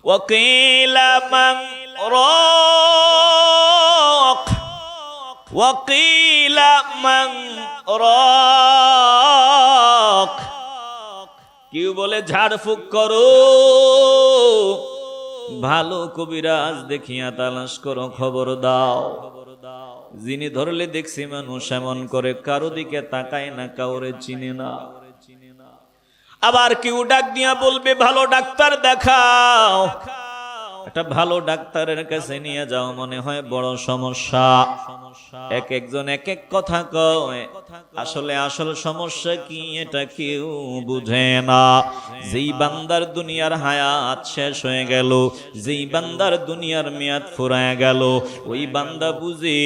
وقيل من راق وقيل من راق কেউ বলে ঝাড়ফুঁক করো, ভালো কবিরাজ দেখিয়া তালাশ করো, খবর দাও। যিনি ধরলে দেখছি মানুষ এমন করে, কারো দিকে তাকায় না, কাউরে চিনে না। আবার কেউ ডাক দিয়া বলবে ভালো ডাক্তার দেখাও, একটা ভালো ডাক্তারের কাছে নিয়ে যাও, মনে হয় বড় সমস্যা। এক একজন এক এক কথা কয়, আসলে আসল সমস্যা কি এটা কেউ বুঝে না। যেই বান্দার দুনিয়ার হায়াত শেষ হয়ে গেল, যেই বান্দার দুনিয়ার মেয়াদ ফুরায় গেল, ওই বান্দা বুঝে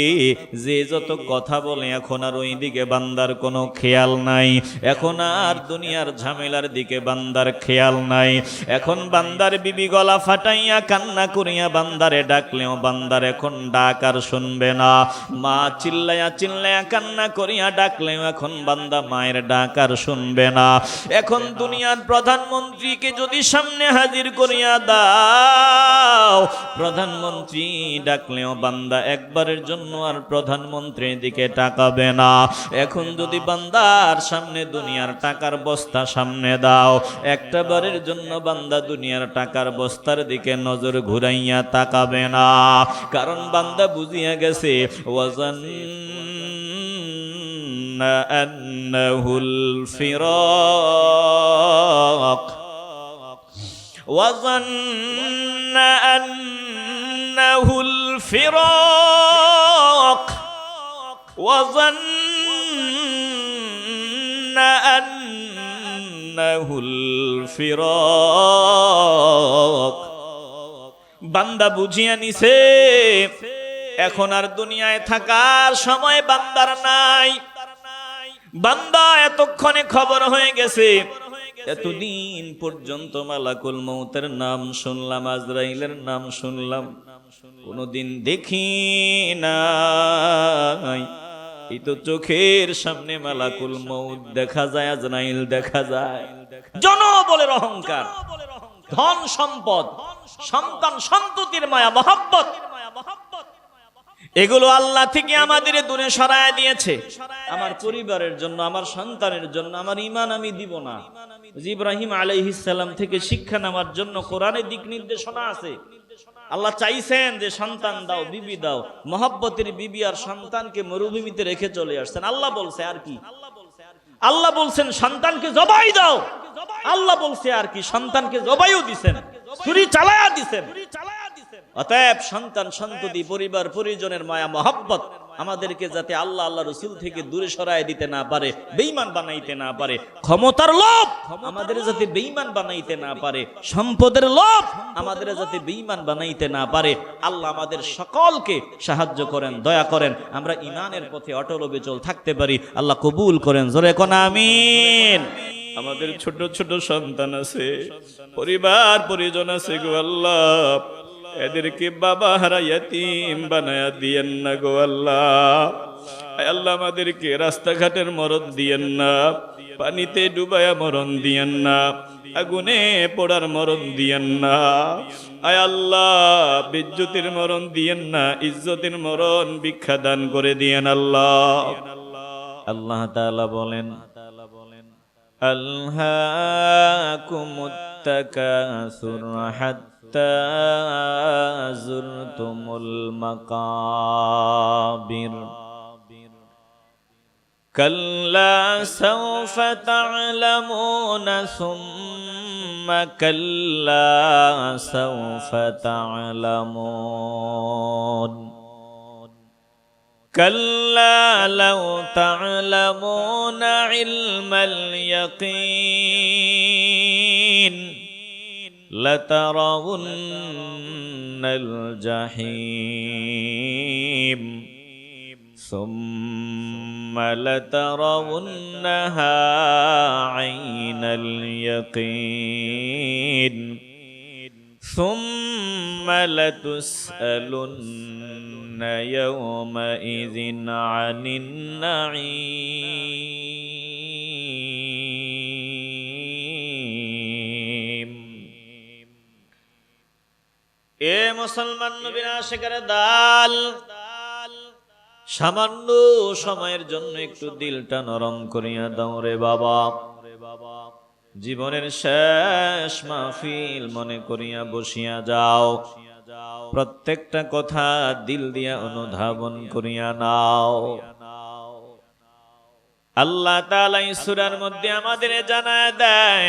যে যত কথা বলে এখন আর ওই দিকে বান্দার কোনো খেয়াল নাই, এখন আর দুনিয়ার ঝামেলার দিকে বান্দার খেয়াল নাই। এখন বান্দার বিবি গলা ফাটাইয়া কান্না করিয়া বান্দারে ডাকলেও বান্দার এখন ডাক আর শুনবে না। মা চিল্লাইয়া চিল্লাইয়া কান্না করিয়া ডাকলেও এখন বান্দা মায়ের ডাক আর শুনবে না। এখন দুনিয়ার প্রধানমন্ত্রীকে যদি সামনে হাজির করিয়া দাও, প্রধানমন্ত্রী ডাকলেও বান্দা একবারের জন্য আর প্রধানমন্ত্রীর দিকে তাকাবে না। এখন যদি বান্দার সামনে দুনিয়ার টাকার বস্তা সামনে দাও, একটা বারের জন্য বান্দা দুনিয়ার টাকার বস্তার দিকে নজর ঘুরাইয়া তাকাবে না। কারণ বান্দা বুঝিয়া গেছে ওয়াজান্না আন্নাহুল ফিরাক ওয়াজান্না আন্নাহুল ফিরাক ওয়াজান্না আন্নাহুল ফিরাক। বান্দা বুঝিয়া নিছে এখন আর দুনিয়ায় থাকার সময় বান্দার নাই। বান্দা এতক্ষণে খবর হয়ে গেছে, এতদিন পর্যন্ত মালাকুল মউতের নাম শুনলাম, আজরাইলের নাম শুনলাম, কোনদিন দেখি নাই। এই তো চোখের সামনে মালাকুল মউত দেখা যায়, আজরাইল দেখা যায়। জনবলের অহংকার, ধন সম্পদ, সন্তান সন্ততির মায়া মহব্বত, এগুলো আল্লাহ থেকে আমাদের দূরে সরায় দিয়েছে। আমার পরিবারের জন্য, আমার সন্তানের জন্য আমার ঈমান আমি দিব না। ইব্রাহিম আলাইহিস সালাম থেকে শিক্ষা নেওয়ার জন্য কোরআনে দিক নির্দেশনা আছে। আল্লাহ চাইছেন যে সন্তান দাও, বিবি দাও, মহব্বতের বিবি আর সন্তানকে মরুভূমিতে রেখে চলে আসছেন। আল্লাহ বলছে আর কি? আল্লাহ বলছেন সন্তানকে জবাই দাও, আল্লাহ বলছে আর কি? সন্তানকে জবাইও দিছেন, ছুরি চালায়া দিছেন। অতএব সন্তান সন্ততি পরিবার পরিজনের মায়া মহব্বত আমাদেরকে যাতে আল্লাহ আল্লাহ রসুল থেকে দূরে সরায় দিতে না পারে, বেঈমান বানাইতে না পারে, ক্ষমতার লোভ আমাদের যাতে বেঈমান বানাইতে না পারে, সম্পদের লোভ আমাদের যাতে বেঈমান বানাইতে না পারে, আল্লাহ আমাদের সকলকে সাহায্য করেন, দয়া করেন, আমরা ঈমানের পথে অটল অবিচল থাকতে পারি। আল্লাহ কবুল করেন, জোরে কোন আমিন। আমাদের ছোট ছোট সন্তান আছে, পরিবার পরিজন আছে গো আল্লাহ, এদেরকে বাবা হারা ইয়াতীম বানায়া দিয়েন না গো আল্লাহ। আল্লাহ আমাদেরকে রাস্তাঘাটের মরণ দিয়েন না, পানিতে ডুবায়া মরণ দিয়েন না, আগুনে পোড়ার মরণ দিয়েন না। আয় আল্লাহ বেজ্জতির মরণ দিয়েন না, ইজ্জতের মরণ ভিক্ষা দান করে দিয়েন আল্লাহ। আল্লাহ তাআলা বলেন আলহাকুমুত তাকাসুর হাত্তা যুরতুমুল মাকাবির কাল্লা সাওফা তা'লামুনা সুম্মা কাল্লা সাওফা তা'লামুন كلا لو تعلمون علم اليقين لترون الجحيم ثم لترونها عين اليقين ثم لتسألن يومئذ عن النعيم এ মুসলমান নবীর আশিকের দল, সামান্য সময়ের জন্য একটু দিলটা নরম করিয়া দাও রে বাবা। জীবনের শেষ মাহফিল মনে করিয়া বসিয়া যাও, প্রত্যেকটা কথা দিল দিয়া অনুধাবন করিয়া নাও। আল্লাহ তাআলা এই সূরার মধ্যে আমাদের জানায় দেয়,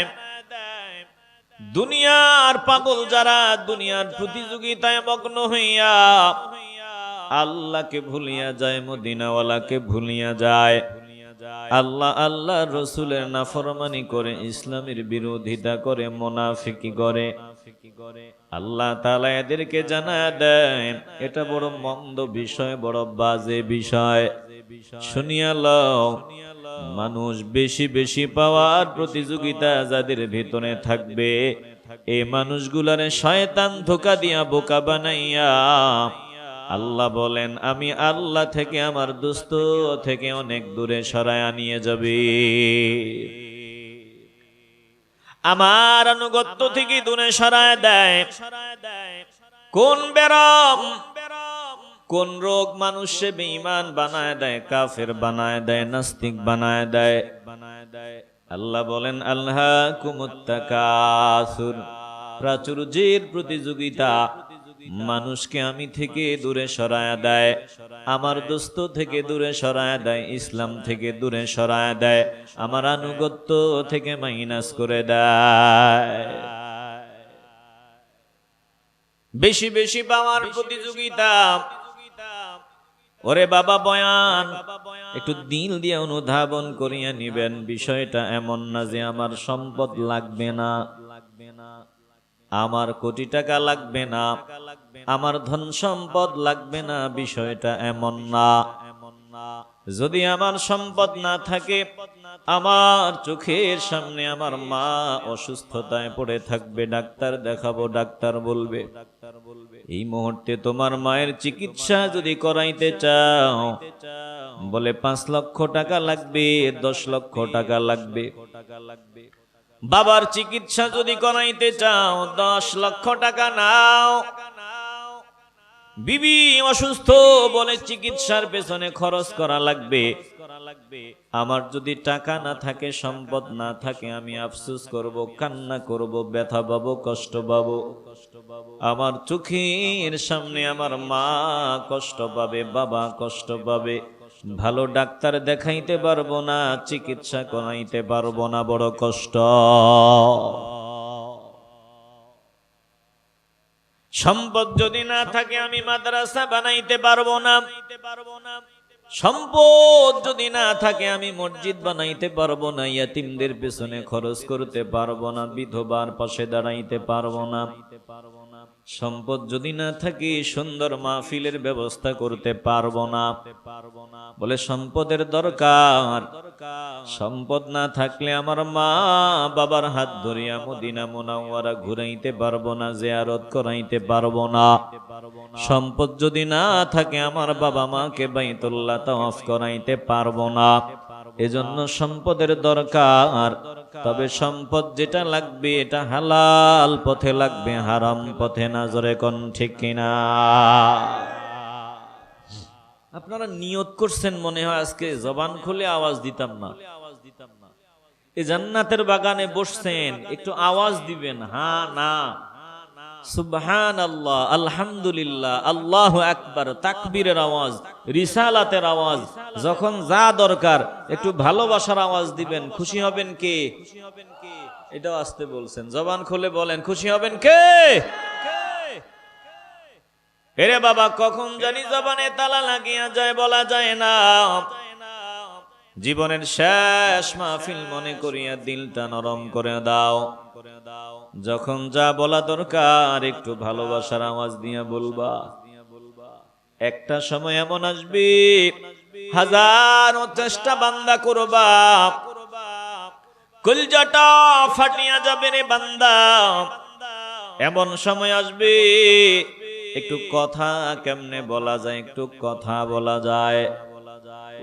দুনিয়ার পাগল যারা দুনিয়ার প্রতিযোগিতায় মগ্ন হইয়া আল্লাহকে ভুলিয়া যায়, মদিনাওয়ালাকে ভুলিয়া যায়, আল্লাহ আল্লাহ রসুলের নাফরমানি করে, ইসলামের বিরোধিতা করে, মুনাফিকি করে, আল্লাহ তাআলা এদেরকে জানায় দেন এটা বড় মন্দ বিষয়, বড় বাজে বিষয়। শুনিয়া লও, মানুষ বেশি বেশি পাওয়ার প্রতিযোগিতা যাদের ভিতরে থাকবে, এই মানুষগুলারে শয়তান ধোঁকা দিয়া বোকা বানাইয়া আল্লাহ বলেন আমি আল্লাহ থেকে, আমার দোস্ত থেকে অনেক দূরে সরায়া নিয়ে যাবে, আমার আনুগত্য থেকে দূরে সরায় দেয়। কোন বেরম, কোন রোগ মানুষে বেঈমান বানায় দেয়, কাফের বানায় দেয়, নাস্তিক বানায় দেয়। আল্লাহ বলেন আল্লাহকুমুত তাকাসুর, প্রাচুর্যের প্রতিযোগিতা মানুষকে আমি থেকে দূরে সরায়া দেয়, আমার দোস্ত থেকে দূরে সরায়া দেয়, ইসলাম থেকে দূরে সরায়া দেয়, আমার আনুগত্য থেকে মাইনাস করে দেয়। বেশি বেশি পাওয়ার প্রতিযোগিতা। ওরে বাবা বয়ান একটু দিল দিয়ে অনুধাবন করিয়া নিবেন, বিষয়টা এমন না যে আমার সম্পদ লাগবে না, আমার কোটি টাকা লাগবে না, আমার ধন সম্পদ লাগবে না, বিষয়টা এমন না। যদি আমার সম্পদ না থাকে, আমার চোখের সামনে আমার মা অসুস্থতায় পড়ে থাকবে, ডাক্তার দেখাবো, ডাক্তার বলবে এই মুহূর্তে তোমার মায়ের চিকিৎসা যদি করাইতে চাও, বলে 5 লক্ষ টাকা লাগবে, 10 লক্ষ টাকা লাগবে। বাবার চিকিৎসা যদি করাইতে চাও, 10 লক্ষ টাকা নাও। বিবি অসুস্থ বলে চিকিৎসার পেছনে খরচ করা লাগবে। আমার যদি টাকা না থাকে, সম্পদ না থাকে, আমি আফসোস করব, কান্না করব, ব্যথা পাবো, কষ্ট পাবো। আমার চোখের সামনে আমার মা কষ্ট পাবে, বাবা কষ্ট পাবে, ভালো ডাক্তার দেখাইতে পারবো না, চিকিৎসা করাইতে পারবো না, বড় কষ্ট। সম্পদ যদি না থাকে, আমি মাদ্রাসা বানাইতে পারবো না। সম্পদ যদি না থাকে, আমি মসজিদ বানাইতে পারবো না, ইয়াতিমদের পেছনে খরচ করতে পারবো না, বিধবার পাশে দাঁড়াইতে পারবো না। সম্পদ যদি না থাকে, সুন্দর মাহফিলের ব্যবস্থা করতে পারবো না। বলে সম্পদের দরকার। সম্পদ না থাকলে আমার মা বাবার হাত ধরিয়া মদিনা মুনাওয়ারা ঘুরাইতে পারবো না, জিয়ারত করাইতে পারবো না। সম্পদ যদি না থাকে, আমার বাবা মাকে বাইতুল্লাহ তাওয়াফ করাইতে পারবো না। এজন্য সম্পদের দরকার। তবে সম্পদ যেটা লাগবে, এটা হালাল পথে লাগবে, হারাম পথে না। জোরে কোন ঠিক কিনা? আপনারা নিয়ত করছেন মনে হয় আজকে জবান খুলে আওয়াজ দিতাম না। এই জান্নাতের বাগানে বসছেন, একটু আওয়াজ দিবেন, হ্যাঁ না, সুবহানাল্লাহ, আলহামদুলিল্লাহ, আল্লাহু আকবার, তাকবীরের আওয়াজ, রিসালাতের আওয়াজ, যখন যা দরকার একটু ভালোবাসার আওয়াজ দিবেন। খুশি হবেন কে? এটাও আসতে বলছেন, জবান খুলে বলেন, খুশি হবেন কে? এরে বাবা, কখন জানি জবানে তালা লাগিয়া যায়, বলা যায় না। জীবনের শেষ মাহফিল মনে করিয়া দিলটা নরম করে দাও। যখন যা বলা দরকার একটু ভালোবাসার আওয়াজ দিয়ে বলবা। একটা সময় এমন আসবে, হাজারো চেষ্টা বান্দা করবা, কলজাটা ফাটিয়া যাবে রে বান্দা। এমন সময় আসবে, একটু কথা কেমনে বলা যায়, একটু কথা বলা যায়।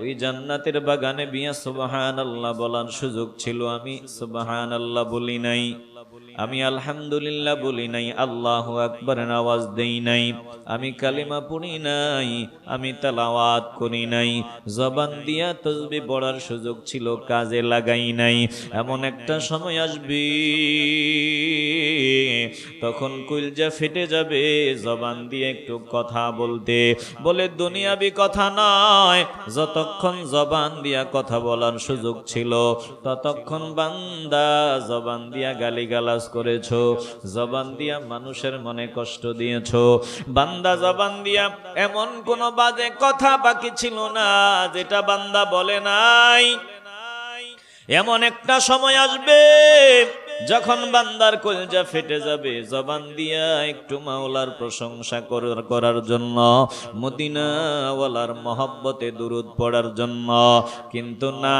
ওই জান্নাতের বাগানে বিয়া সুবহানাল্লাহ বলার সুযোগ ছিল, আমি সুবহানাল্লাহ বলি নাই। আমি আলহামদুলিল্লাহ বলি নাই, আল্লাহু আকবার আওয়াজ দেই নাই, আমি কালিমা পড়ি নাই, আমি তেলাওয়াত করি নাই, জবান দিয়া তাসবিহ পড়ার সুযোগ ছিল, কাজে লাগাই নাই। এমন একটা সময় আসবে তখন কলিজা ফেটে যাবে জবান দিয়ে একটু কথা বলতে। বলে দুনিয়াবি কথা নয়, যতক্ষণ জবান দিয়া কথা বলার সুযোগ ছিল ততক্ষণ বান্দা জবান দিয়া গালিগালাজ করেছো, জবান দিয়া মানুষের মনে কষ্ট দিয়েছো, বান্দা জবান দিয়া এমন কোন বাজে কথা বাকি ছিল না যেটা বান্দা বলে নাই। এমন একটা সময় আসবে যখন বান্দার কলিজা ফেটে যাবে জবান দিয়া একটু মাওলার প্রশংসা করার জন্য, মদিনাওয়ালার মহব্বতে দুরূদ পড়ার জন্য। কিন্তু না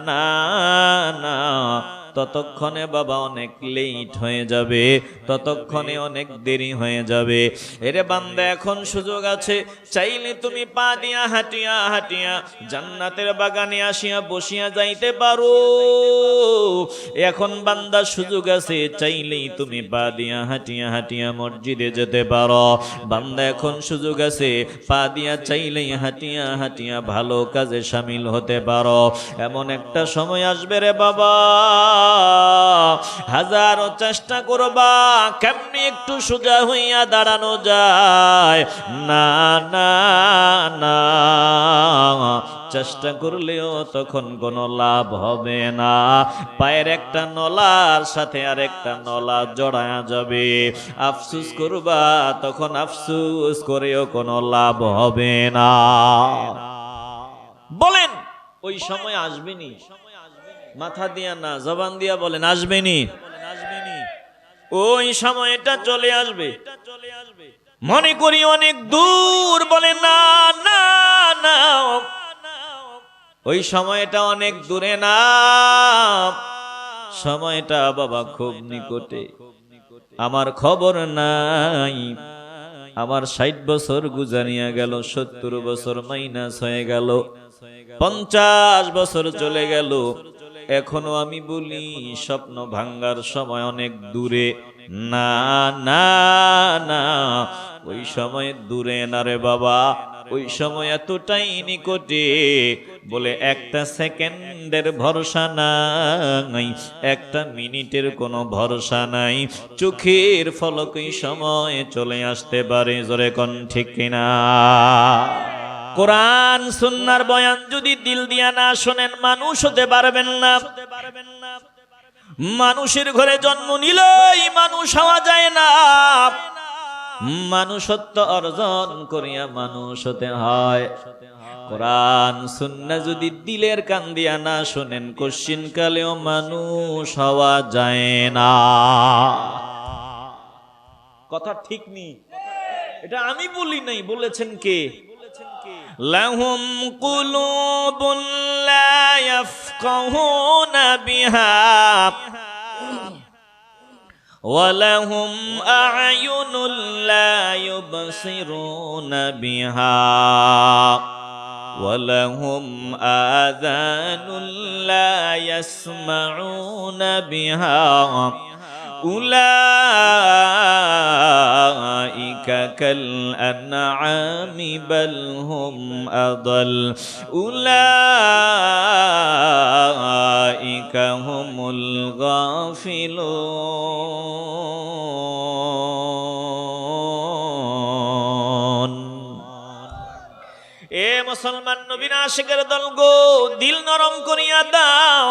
না না, ততক্ষণে বাবা অনেক লেট হয়ে যাবে, ততক্ষণে অনেক দেরি হয়ে যাবে। এরে বান্দা, এখন সুযোগ আছে, চাইলে তুমি পা দিয়া হাঁটিয়া হাঁটিয়া জান্নাতের বাগানে আসিয়া বসিয়া যাইতে পারো। এখন বান্দা সুযোগ আছে, চাইলেই তুমি পা দিয়া হাঁটিয়া হাঁটিয়া মসজিদে যেতে পারো। বান্দা এখন সুযোগ আছে, পা দিয়া চাইলেই হাঁটিয়া হাঁটিয়া ভালো কাজে শামিল হতে পারো। এমন একটা সময় আসবে রে বাবা, হাজারো চেষ্টা করবা কেমনি একটু সোজা হইয়া দাঁড়ানো যায়, না না না, চেষ্টা করলেও তখন কোনো লাভ হবে না। পায়ের একটা নলার সাথে আর একটা নলা জড়ায়া যাবে, আফসুস করবা, তখন আফসুস করেও কোনো লাভ হবে না। বলেন ওই সময় আসবেনি? মাথা দিয়া না, জবান দিয়া বলেন আসবেনি? ওই সময়টা চলে আসবে, মনে করি অনেক দূর, বলে না না না, ওই সময়টা অনেক দূরে না, সময়টা বাবা খুব নিকটে। আমার খবর নাই, আমার 60 বছর গুজারিয়া গেল, 70 বছর মাইনাস হয়ে গেল, 50 বছর চলে গেল, এখনো আমি বলি স্বপ্ন ভাঙ্গার সময় অনেক দূরে। না না না, ওই সময় দূরে না রে বাবা, ওই সময় এতটাই নিকটে, বলে একটা সেকেন্ডের ভরসা নাই, একটা মিনিটের কোনো ভরসা নাই, চোখের ফলকই সময় চলে আসতে পারে। জোরে কোন ঠিক কিনা? কোরআন সুন্নাহর বয়ান যদি দিল দিয়া না শোনেন, মানুষ হতে পারবেন না। মানুষের ঘরে জন্ম নিলেই মানুষ হওয়া যায় না, মানুষত্ব অর্জন করিয়া মানুষ হতে হয়। কোরআন সুন্নাহ যদি দিলের কান দিয়া না শোনেন, কোশ্চিন কালেও মানুষ হওয়া যায় না। কথা ঠিক নেই, এটা আমি বলি নাই, বলেছেন কে? লাহুম কুলুবুন লা ইয়াফকাহুনা বিহা ওয়া লাহুম আ'য়ুনুন লা ইউবসিরুনা বিহা ওয়া লাহুম আযানুন লা ইয়াসমাউনা বিহা উলাইকা কাল আনআমি বাল হুম আদাল উলাইকা হুমুল গাফিলুন। এ মুসলমান নবীর আশিকের দল গো, দিল নরম করিয়া দাও।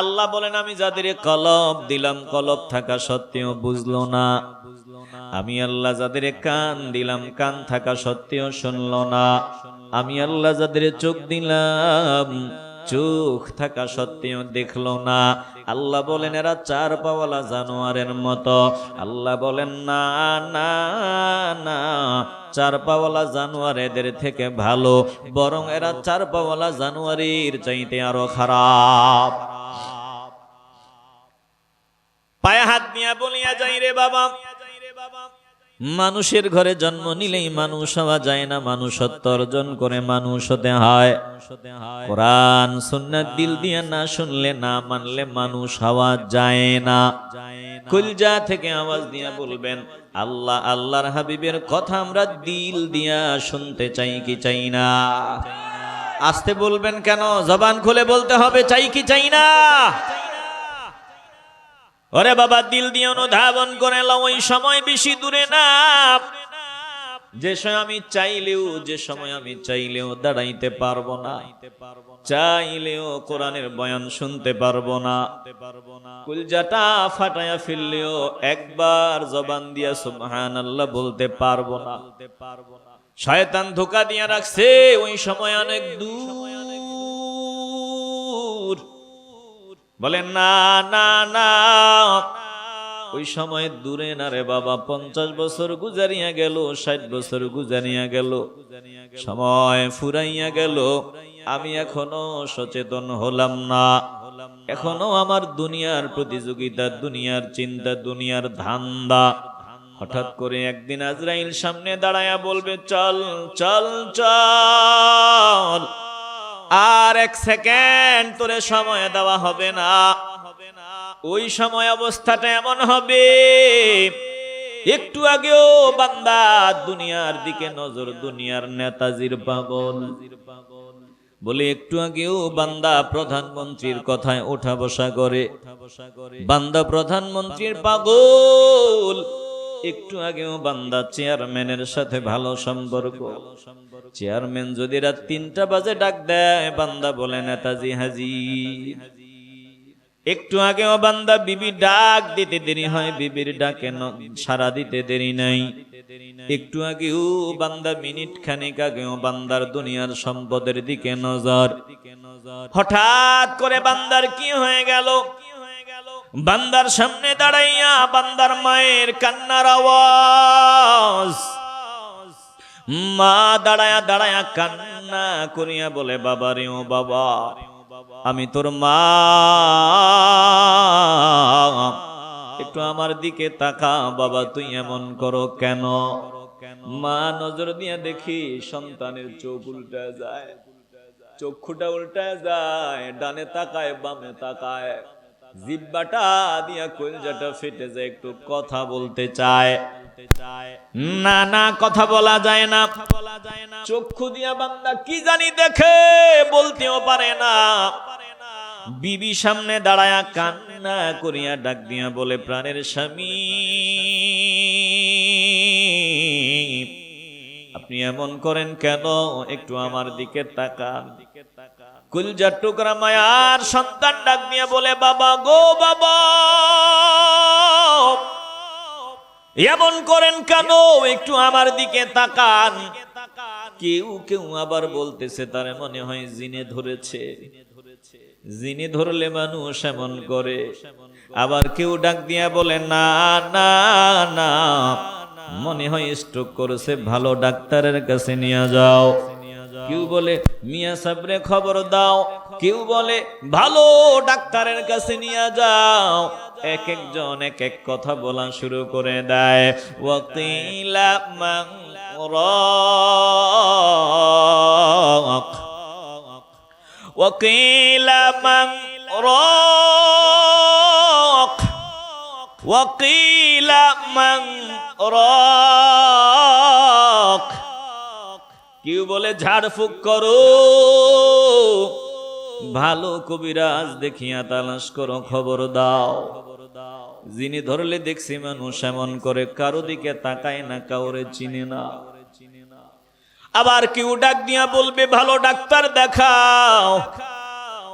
আল্লাহ বলেন, আমি যাদের কলব দিলাম, কলব থাকা সত্ত্বেও বুঝলো না। আমি আল্লাহ যাদের কান দিলাম, কান থাকা সত্ত্বেও শুনলো না। আমি আল্লাহ যাদের চোখ দিলাম, চোখ থাকা সত্ত্বেও দেখলো না। আল্লাহ বলেন এরা 4 পাওয়ালা জানোয়ারের মতো। আল্লাহ বলেন না না না, 4 পাওয়ালা জানোয়ার এদের থেকে ভালো, বরং এরা 4 পাওয়ালা জানোয়ারের চাইতে আরো খারাপ। পায়ে হাত নিয়ে বলিয়া যাই রে বাবা, মানুষের ঘরে জন্ম নিলেই মানুষ হওয়া যায় না, মানুষত্ব অর্জন করে মানুষ হতে হয়। কোরআন সুন্নাত দিল দিয়ে না শুনলে, না মানলে মানুষ হওয়া যায় না। কলজা থেকে আওয়াজ দিয়ে বলবেন, আল্লাহ আল্লাহর হাবিবের কথা আমরা দিল দিয়া শুনতে চাই কি চাই না? আস্তে বলবেন কেন? জবান খুলে বলতে হবে, চাই কি চাই না? ওরে বাবা, দিল দিয়ে অনুধাবন করে নাও, ওই সময় বেশি দূরে না যে সময় আমি চাইলেও, যে সময় আমি চাইলেও দাঁড়াইতে পারবো না, চাইলেও কোরআনের বয়ান শুনতে পারবো না, কলজাটা ফাটায়া ফেললেও একবার জবান দিয়া সুবহানাল্লাহ বলতে পারবো না। শয়তান ধোঁকা দিয়া রাখছে, ওই সময় অনেক দূর। বলেন না না না, ওই সময় দূরে না রে বাবা। 50 বছর গুজারিয়া গেল, 60 বছর গুজারিয়া গেল, সময় ফুরাইয়া গেল, আমি এখনো সচেতন হলাম না। এখনো আমার দুনিয়ার প্রতিযোগিতা, দুনিয়ার চিন্তা, দুনিয়ার ধান্দা। হঠাৎ করে একদিন আজরাইল সামনে দাঁড়ায়া বলবে, চল চল চল, আর 1 সেকেন্ড তোরে সময় দেওয়া হবে না। ওই সময় অবস্থাটা এমন হবে, একটু আগেও বান্দা দুনিয়ার দিকে নজর, দুনিয়ার নেতাজির পাগল বলে, একটু আগেও বান্দা প্রধানমন্ত্রীর কথায় ওঠা বসা করে, বান্দা প্রধানমন্ত্রীর পাগল। একটু আগেও বান্দা চেয়ারম্যানের সাথে ভালো সম্পর্ক, চেয়ারম্যান যদি রাত 3টা বাজে ডাক দেয়, বান্দা বলে নেতাজি হাজির। একটু আগেও বান্দা বিবি ডাক দিতে দেরি হয়, বিবির ডাকে সাড়া দিতে দেরি নাই। একটু আগেও বান্দা, মিনিট খানিক আগেও বান্দার দুনিয়ার সম্পদের দিকে নজর। হঠাৎ করে বান্দার কি হয়ে গেল? বান্দার সামনে দাঁড়াইয়া বান্দার মায়ের কান্নার আওয়াজ। মা দাঁড়ায়া দাঁড়ায়া কান্না করিয়া বলে, বাবা রে, ও বাবা, আমি তোর মা, একটু আমার দিকে তাকা বাবা, তুই এমন করো কেন? মা নজর দিয়া দেখি সন্তানের চোখ উল্টা যায়, চক্ষুটা উল্টা যায়, ডানে তাকায় বামে তাকায়, জিহ্বাটা দিয়া কলজাটা ফেটে যায়, একটু কথা বলতে চায়, না না কথা বলা যায় না। চক্ষু দিয়া বান্দা কি জানি দেখে, বলতেও পারে না। বিবি সামনে দাঁড়ায়া কান্না করিয়া ডাক দিয়া বলে, প্রাণের স্বামী, আপনি এমন করেন কেন? একটু আমার দিকে তাকান। কলজার টুকরা মায়ার সন্তান ডাক দিয়া বলে, বাবা গো বাবা, এমন করেন কেন? একটু আমার দিকে তাকান। কেউ কেউ আবার বলতেছে, তার মনে হয় জিনে ধরেছে, জিনে ধরলে মানুষ এমন করে। আবার কেউ ডাক দিয়া বলে, না না না, মনে হয় স্ট্রোক করেছে, ভালো ডাক্তারের কাছে নিয়ে যাও। কেউ বলে, মিয়া সাবরে খবর দাও। কেউ বলে, ভালো ডাক্তারের কাছে নিয়ে যাও। এক একজন এক এক কথা বলা শুরু করে দেয়। ওয়াকিলা মান রাক, ওয়াকিলা মান রাক, ওয়াকিলা মান রাক। কেউ বলে, ঝাড়ফুঁক করো, ভালো কবিরাজ দেখিয়া তালাশ করো, খবর দাও। যিনি ধরলে দেখছি মানুষ এমন করে, কারো দিকে তাকায় না, কাউরে চিনে না। আবার কেউ ডাক দিয়া বলবে, ভালো ডাক্তার দেখাও।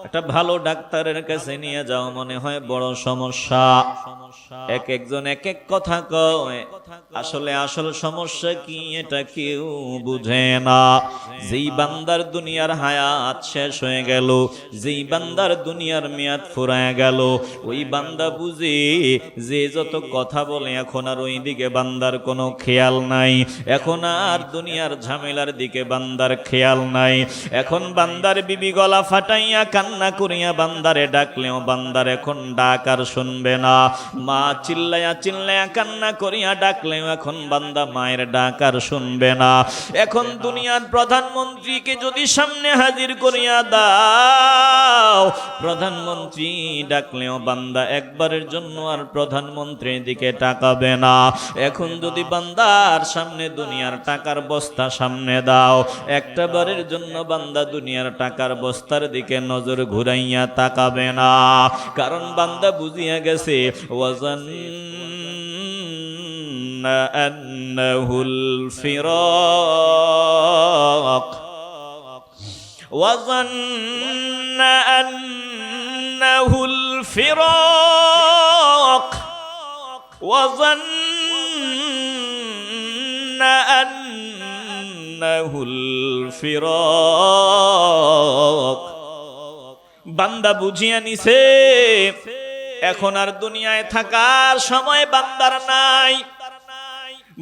একটা ভালো ডাক্তারের কাছে নিয়ে যাও, মনে হয় বড় সমস্যা। এক একজন এক এক কথা কয়, আসলে আসল সমস্যা কি এটা কেউ বুঝে না। যেই বান্দার দুনিয়ার হায়াত শেষ হয়ে গেল, যেই বান্দার দুনিয়ার মেয়াদ ফুরায় গেল, ওই বান্দা বুঝে যে যত কথা বলে, এখন আর ওই দিকে বান্দার কোনো খেয়াল নাই। এখন আর দুনিয়ার ঝামেলার দিকে বান্দার খেয়াল নাই। এখন বান্দার বিবি গলা ফাটাইয়া কান্না কান্না করিয়া বান্দারে ডাকলেও বান্দার এখন ডাক আর শুনবে না। মা চিল্লায়া চিল্লায়া কান্না করিয়া ডাকলেও এখন বান্দা মায়ের ডাক আর শুনবে না। এখন দুনিয়ার প্রধানমন্ত্রীকে যদি সামনে হাজির করিয়া দাও, প্রধানমন্ত্রী ডাকলেও বান্দা একবারের জন্য আর প্রধানমন্ত্রীর দিকে তাকাবে না। এখন যদি বান্দার সামনে দুনিয়ার টাকার বস্তা সামনে দাও, একটা বারের জন্য বান্দা দুনিয়ার টাকার বস্তার দিকে নজর ঘুরাইয়া তাকাবে না। কারণ বান্দা বুঝিয়া গেছে ওয়াজান্না আন্নাহুল ফিরাক, ওয়াজান্না আন্নাহুল ফিরাক, ওয়াজান্না আন্নাহুল ফিরাক। বান্দা বুঝিয়া নিছে এখন আর দুনিয়ায় থাকার সময় বান্দার নাই।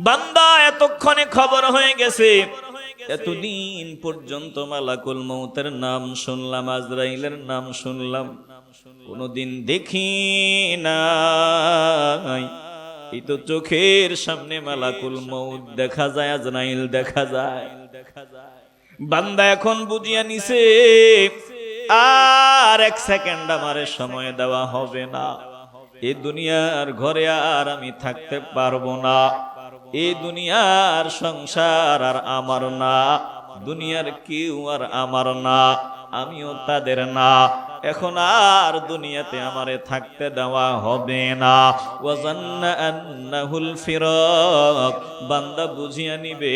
বান্দা এতক্ষণে খবর হয়ে গেছে, এতদিন পর্যন্ত মালাকুল মউতের নাম শুনলাম, আজরাইলের নাম শুনলাম, কোনদিন দেখি নাই। এই তো চোখের সামনে মালাকুল মউত দেখা যায়, আজরাইল দেখা যায়। বান্দা এখন বুঝিয়া নিছে আর এক সেকেন্ড আমারে সময় দেওয়া হবে না। এই দুনিয়ার ঘরে আর আমি থাকতে পারবো না। এই দুনিয়ার সংসার আর আমার না, দুনিয়ার কেউ আর আমার না, আমিও তাদের না। এখন আর দুনিয়াতে আমারে থাকতে দেওয়া হবে না। ওয়াজান্না আন্নাহুল ফিরাক, বান্দা বুঝিয়া নিবে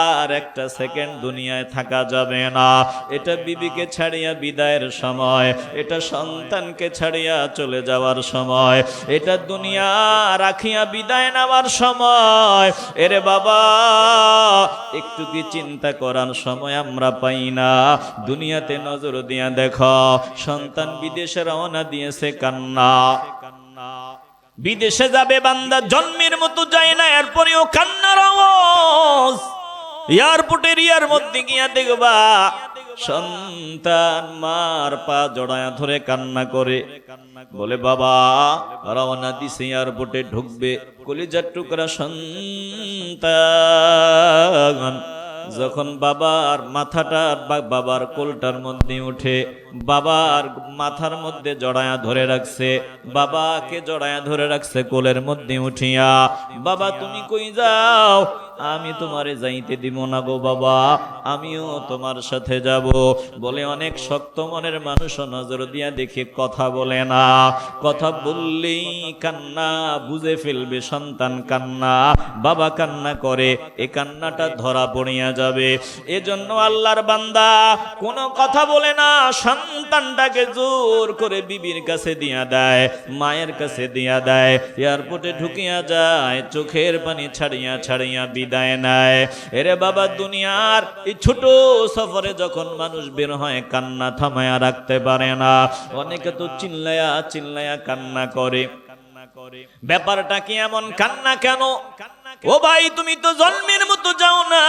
আর একটা সেকেন্ড দুনিয়ায় থাকা যাবে না। এটা বিবিকে ছাড়িয়া বিদায়ের সময়, এটা সন্তানকে ছাড়িয়া চলে যাওয়ার সময়, এটা দুনিয়া রাখিয়া বিদায় নেওয়ার সময়। এরে বাবা, একটু কি চিন্তা করার সময় আমরা পাই না? দুনিয়াতে নজর দিয়া দেখো, সন্তান বিদেশে রওনা দিয়েছে, কান্না। বিদেশে যাবে বান্দা, জন্মের মতো যায় না, এরপরেও কান্নার আওয়াজ। এয়ারপোর্টের ইয়ার মধ্যে গিয়া দেখবা সন্তান মার পা জড়ায়া ধরে কান্না করে, বলে বাবা রওনা দিছে, এয়ারপোর্টে ঢুকবে। কলিজার টুকরা সন্তান যখন বাবার মাথাটা বাবার কোলটার মধ্যে উঠে, বাবার মাথার মধ্যে জড়ায়া ধরে রাখছে, বাবাকে জড়ায়া ধরে রাখছে কোলের মধ্যে উঠিয়া, বাবা তুমি কই যাও? আমি তোমারে যাইতে দিব না গো বাবা, আমিও তোমার সাথে যাব। বলে অনেক শক্ত মনের মানুষ নজর দিয়া দেখে কথা বলে না, কথা বললেই কান্না বুঝে ফেলবে সন্তান কান্না, বাবা কান্না করে, এ কান্নাটা ধরা পড়িয়া যাবে। এজন্য আল্লাহর বান্দা কোনো কথা বলে না, সন্তানটাকে জোর করে বিবির কাছে দিয়া দেয়, মায়ের কাছে দিয়া দেয়, এয়ারপোর্টে ঢুকিয়া যায়, চোখের পানি ছাড়িয়া ছাড়িয়া বিদায় নেয়। এরে বাবা, দুনিয়ার এই ছোট সফরে যখন মানুষ বের হয় কান্না থামায়া রাখতে পারে না। অনেকে তো চিল্লায়া চিল্লায়া কান্না করে। ব্যাপারটা কি এমন? কান্না কেন? ও ভাই, তুমি তো জন্মের মতো যাও না,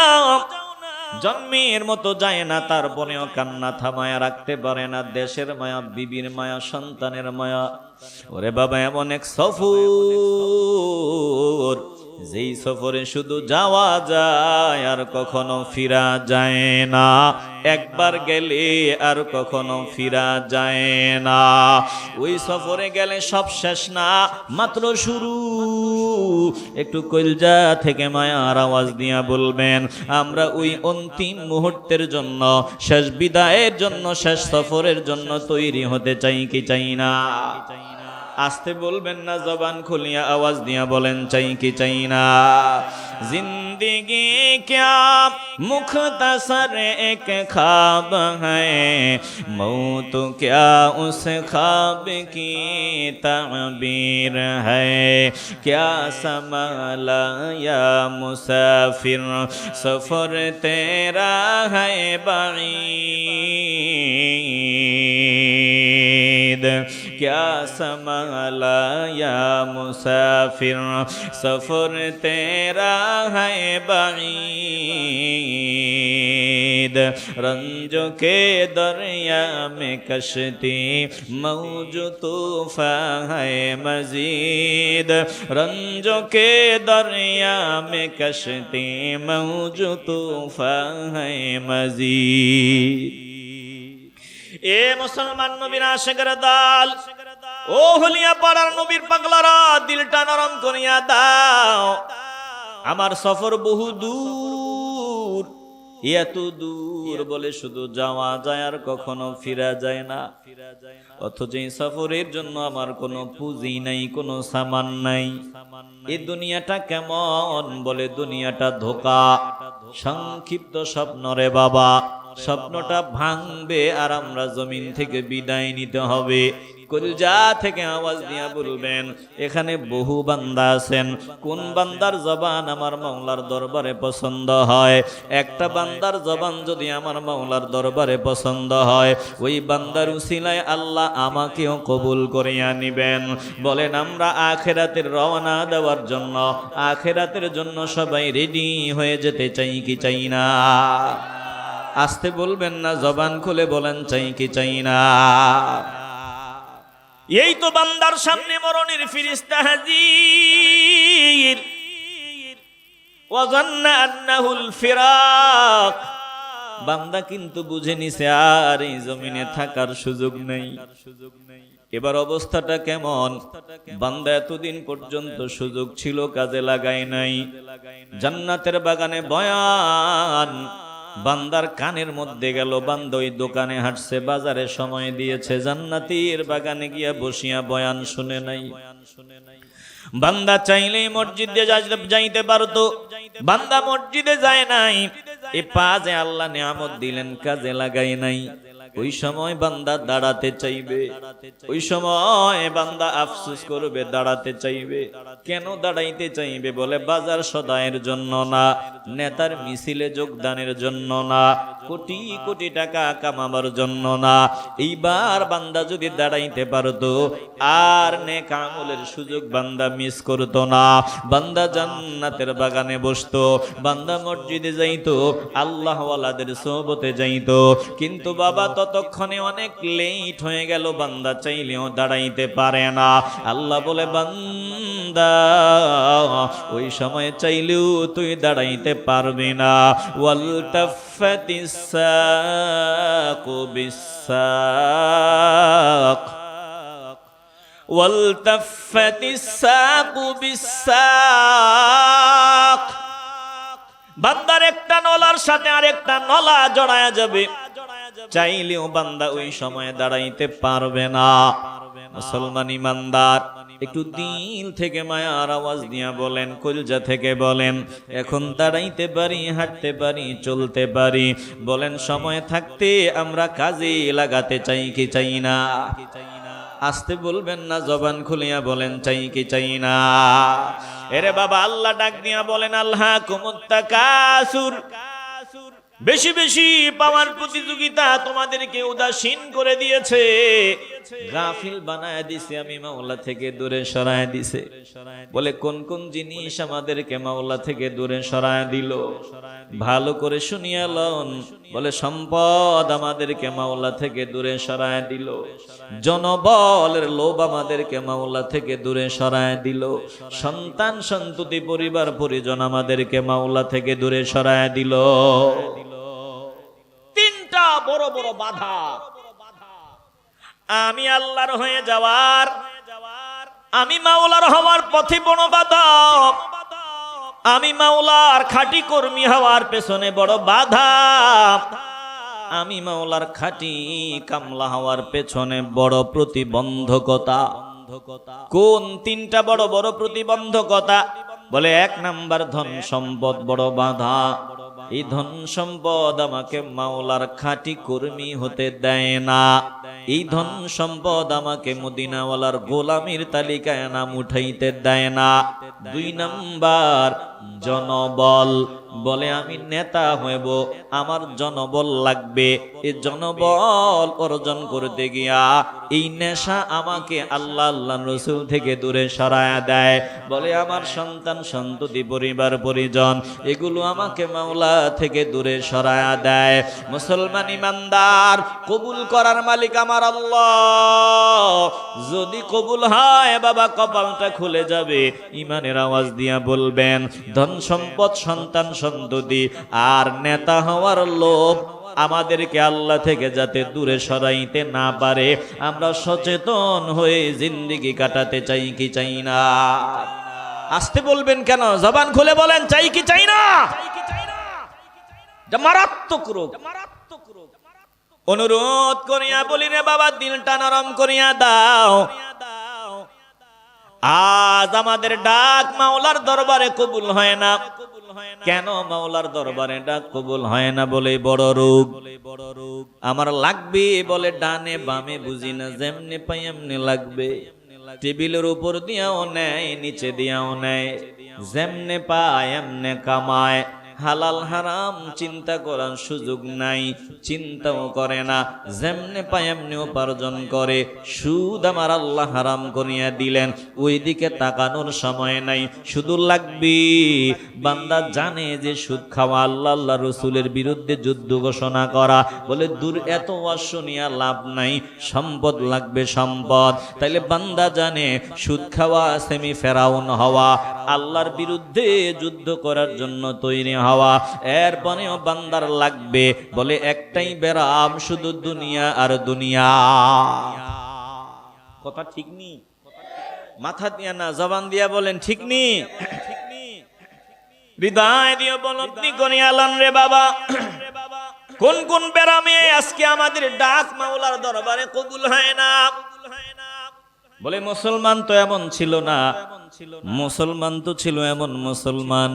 জন্মের মতো যায় না, তারপরেও কান্না থামায়া রাখতে পারে না। দেশের মায়া, বিবির মায়া, সন্তানের মায়া। ওরে বাবা, এমন এক সফর, যেই সফরে শুধু যাওয়া যায় আর কখনো ফিরা যায় না। একবার গেলে আর কখনো ফিরা যায় না। ওই সফরে গেলে সব শেষ না, মাত্র শুরু। একটু কলজা থেকে মায়ার আওয়াজ দিয়া বলবেন, আমরা ওই অন্তিম মুহূর্তের জন্য, শেষ বিদায়ের জন্য, শেষ সফরের জন্য তৈরি হতে চাই কি চাই না? আসতে বলবেন না, জবান খুলিয়া আওয়াজ দিয়া বলেন, চাই কি চাই না? जिंदगी क्या मुख्तसर एक ख्वाब है, मौत क्या उस ख्वाब की ताबीर है, क्या संभाला या मुसाफिर सफर तेरा है बाईद, क्या संभाला या मुसाफिर सफर तेरा है बाईद। रंजों के दरिया में कश्ती मौज तूफान है मजीद रंजों के दरिया में कश्ती मौज तूफान है मजीद। ए मुसलमान नबीर आशिकेर दल ও হলিয়া পাড়ার নবীর পাগলারা দিলটা নরম করিয়া দাও। আমার সফর বহু দূর, এত দূর বলে শুধু যাওয়া যায় আর কখনো ফিরা যায় না। অথচ এই সফরের জন্য আমার কোনো পুঁজি নাই, কোনো সামান নাই। এই দুনিয়াটা কেমন? বলে দুনিয়াটা ধোঁকা, সংক্ষিপ্ত স্বপ্ন রে বাবা। স্বপ্নটা ভাঙবে আর আমরা জমিন থেকে বিদায় নিতে হবে। কলিজা থেকে আওয়াজ দিয়া বলবেন, এখানে বহু বান্দা আছেন, কোন বান্দার জবান আমার মাওলার দরবারে পছন্দ হয়? একটা বান্দার জবান যদি আমার মাওলার দরবারে পছন্দ হয়, ওই বান্দার উসিলায় আল্লাহ আমাকেও কবুল করিয়া নিবেন। বলেন আমরা আখিরাতের রওনা দেওয়ার জন্য, আখিরাতের জন্য সবাই রেডি হয়ে যেতে চাই কি চাই না? আসতে বলবেন না, জবান খুলে বলেন চাই কি চাই না? এই তো বান্দার সামনে মরণের ফেরেশতা হাজির। ওয়াজান্না আন্নাহুল ফিরাক। বান্দা কিন্তু বুঝে নিছে আর এই জমিনে থাকার সুযোগ নেই। এবার অবস্থাটা কেমন? বান্দা এতদিন পর্যন্ত সুযোগ ছিল, কাজে লাগায় নাই। জান্নাতের বাগানে বয়ান বান্দার কানের মধ্যে গেল, বান্দা ওই দোকানে হাঁটছে, বাজারে সময় দিয়েছে, জান্নাতের বাগানে গিয়া বসিয়া বয়ান শুনে নাই। বান্দা চাইলে মসজিদে যাইতে পারতো, বান্দা মসজিদে যায় নাই। এ পা যে আল্লাহ নিয়ামত দিলেন, কাজে লাগাই নাই। ওই সময় বান্দা দাঁড়াতে চাইবে, ওই সময় বান্দা আফসোস করবে, দাঁড়াতে চাইবে। কেন দাঁড়াইতে চাইবে? বলে বাজার সদায়ের জন্য না, নেতার মিছিলে যোগদানের জন্য না, কোটি কোটি টাকা কামাবার জন্য না। এইবার বান্দা যদি দাঁড়াইতে পারতো, আর নেক আমলের সুযোগ বান্দা মিস করতো না। বান্দা জান্নাতের বাগানে বসতো, বান্দা মসজিদে যাইতো, আল্লাহ ওয়ালাদের সোহবতে যাইতো। কিন্তু বাবা ততক্ষণে অনেক লেট হয়ে গেল, বান্দা চাইলেও দাঁড়াইতে পারে না। আল্লাহ বলে, বান্দা ওই সময় চাইলেও তুই দাঁড়াইতে পারবি না। ওয়ালতাফাতিস সাকু বিসাক, ওয়ালতাফাতিস সাকু বিসাক। বান্দার একটা নলার সাথে আরেকটা নলা জড়ায়া যাবে, চাইলেও বান্দা ওই সময় দাঁড়াইতে পারবে না। মুসলমান ইমানদার একটু দিল থেকে মায়ার আওয়াজ দিয়া বলেন, কলজা থেকে বলেন, এখন দাঁড়াইতে পারি, হাঁটতে পারি, চলতে পারি। বলেন সময় থাকতে আমরা কাজে লাগাতে চাই কি চাই না? আসতে বলবেন না, জবান খুলিয়া বলেন চাই কি চাই না? এরে বাবা, আল্লাহ ডাক দিয়া বলেন, আল্লাহকুমুত তাকাসুর। বেশি বেশি পাওয়ার প্রতিযোগিতা তোমাদেরকে উদাসীন করে দিয়েছে, গাফিল বানায় দিছে, আমি মাওলা থেকে দূরে সরায় দিছে। বলে কোন কোন জিনিস আমাদেরকে মাওলা থেকে দূরে সরায় দিল? ভালো করে শুনিয়া লন। বলে সম্পদ আমাদেরকে মাওলা থেকে দূরে সরায় দিল, জনবলের লোভ আমাদেরকে মাওলা থেকে দূরে সরায় দিল, সন্তান সন্ততি পরিবার পরিজন আমাদেরকে মাওলা থেকে দূরে সরায় দিল। তিনটা বড় বড় বাধা আমি আল্লাহর হয়ে যাওয়ার, আমি মাওলার হওয়ার পথে বড় বাধা, আমি মাওলার খাঁটি কর্মী হওয়ার পেছনে বড় বাধা, আমি মাওলার খাঁটি কামলা হওয়ার পেছনে বড় প্রতিবন্ধকতা। কোন তিনটা বড় বড় প্রতিবন্ধকতা? বলে এক নাম্বার ধন সম্পদ বড় বাধা। এই ধন সম্পদ আমাকে মাওলার খাঁটি কর্মী হতে দেয় না। এই ধন সম্পদ আমাকে মদিনাওয়ালার গোলামীর তালিকায় নাম উঠাইতে দেয় না। দুই নাম্বার জনবল, বলে আমি নেতা হইব, আমার জনবল লাগবে। এই জনবল অর্জন করতে গিয়া এই নেশা আমাকে আল্লাহ আল্লাহ রসুল থেকে দূরে সরায়া দেয়। বলে আমার সন্তান সন্ততি পরিবার পরিজন এগুলো আমাকে মাওলা থেকে দূরে সরায়া দেয়। মুসলমান ইমানদার, কবুল করার মালিক আমার আল্লাহ। যদি কবুল হয় বাবা, কপালটা খুলে যাবে। ইমানের আওয়াজ দিয়া বলবেন, ধন সম্পদ সন্তান সন্ততি আর নেতা হওয়ার লোভ আমাদেরকে আল্লাহ থেকে যাতে দূরে সরাইতে না পারে, আমরা সচেতন হয়ে জিন্দেগি কাটাতে চাই কি চাই না? আসতে বলবেন কেন? জবান খুলে বলেন, চাই কি চাই না? মারাত্মক রোগ। অনুরোধ করিয়া বলি রে বাবা, দিলটা নরম করিয়া দাও। আজ আমাদের ডাক মাওলার দরবারে কবুল হয় না। কেন মাওলার দরবারে ডাক কবুল হয় না? বলে বড় রোগ। আমার লাগবে বলে ডানে বামে বুঝি না, যেমনি পাই এমনি লাগবে। টেবিলের উপর দিয়াও নেয়, নিচে দিয়াও নেয়, যেমনে পায় এমনে কামায়। হালাল হারাম চিন্তা করার সুযোগ নাই, চিন্তাও করে না, যেমনে পায় এমনি উপার্জন করে। সুদ আমার আল্লাহ হারাম করিয়া দিলেন, ওইদিকে তাকানোর সময় নাই, শুধু লাগবে। বান্দা জানে যে সুদ খাওয়া আল্লাহ আল্লাহ রসুলের বিরুদ্ধে যুদ্ধ ঘোষণা করা। বলে দূর, এত অশ্বনিয়া লাভ নাই, সম্পদ লাগবে সম্পদ। তাইলে বান্দা জানে সুদ খাওয়া সেমি ফেরাউন হওয়া, আল্লাহর বিরুদ্ধে যুদ্ধ করার জন্য তৈরি হওয়া। এরপরেও বান্দার লাগবে বলে একটাই বেরাম, শুধু দুনিয়া আর দুনিয়া। কথা ঠিক নি? মাথা দিয়া না, জবান দিয়া বলেন ঠিক নি? হৃদয় দিয়ে উপলব্ধি করি আলান রে বাবা, কোন কোন বেরামে আজকে আমাদের ডাক মাওলার দরবারে কবুল হয় না। বলে মুসলমান তো এমন ছিল না, মুসলমান তো ছিল এমন মুসলমান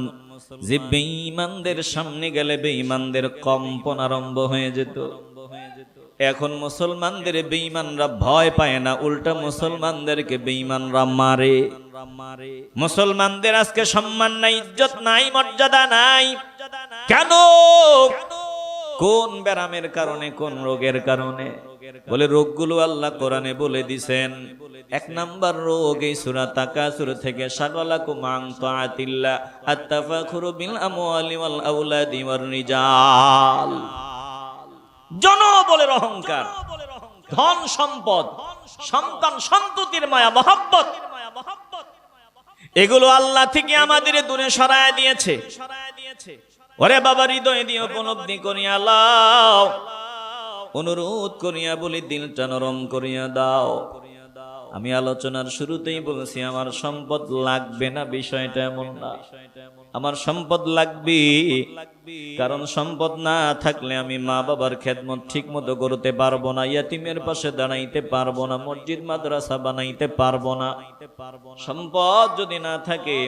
যে বেঈমানদের সামনে গেলে বেঈমানদের কম্পন আরম্ভ হয়ে যেত। এখন মুসলমানদের বেঈমানরা ভয় পায় না, উল্টা মুসলমানদেরকে বেঈমানরা মারে। মুসলমানদের আজকে সম্মান নাই, ইজ্জত নাই, মর্যাদা নাই। কেন? কোন ব্যারামের কারণে, কোন রোগের কারণে? বলে রোগগুলো আল্লাহ কোরআনে বলে দিছেন। এক নাম্বার রোগ এই সূরা তাকাসুর থেকে, শাগালাকুম আন তাআতিল্লাহ আত-তাফাখুরু বিল আমওয়ালি ওয়াল আওলাদি ওয়ার রিজাল। জনবলের অহংকার, ধন সম্পদ, সন্তান সন্ততির মায়া মহব্বত, এগুলো আল্লাহ থেকে আমাদের দূরে সরায় দিয়েছে। ওরে বাবা, হৃদয় দিয়ে উপলব্ধি করিয়া লাও, অনুরোধ করিয়া বলি দিলটা নরম করিয়া দাও। আমি আলোচনার শুরুতেই বলছি আমার সম্পদ লাগবে না, বিষয়টা এমন না। আমার সম্পদ লাগবে, কারণ সম্পদ না থাকলে আমি মা বাবার খেদমত ঠিক মতো করতে পারবো না, ইয়াতিমের পাশে দাঁড়াইতে পারবো না, মসজিদ মাদ্রাসা বানাইতে পারবো না। সম্পদ যদি না থাকে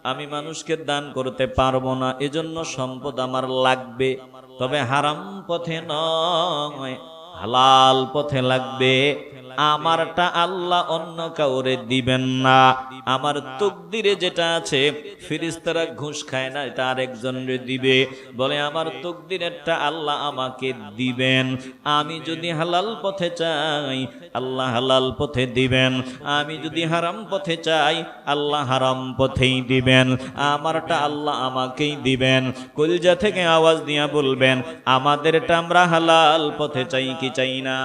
আমি মানুষকে দান করতে পারবো না। এজন্য সম্পদ আমার লাগবে, তবে হারাম পথে নয়, হালাল পথে লাগবে। আমারটা আল্লাহ অন্য কাউরে দিবেন না। আমার তকদিরে যেটা আছে, ফেরেশতারা ঘুষ খায় না, এটা আরেকজনরে দিবে। বলে আমার তকদিরেরটা আল্লাহ আমাকে দিবেন। আমি যদি হালাল পথে চাই আল্লাহ হালাল পথে দিবেন, আমি যদি হারাম পথে চাই আল্লাহ হারাম পথেই দিবেন। আমারটা আল্লাহ আমাকেই দিবেন। কলিজা থেকে আওয়াজ দিয়া বলবেন, আমাদেরটা আমরা হালাল পথে চাই কি চাই না?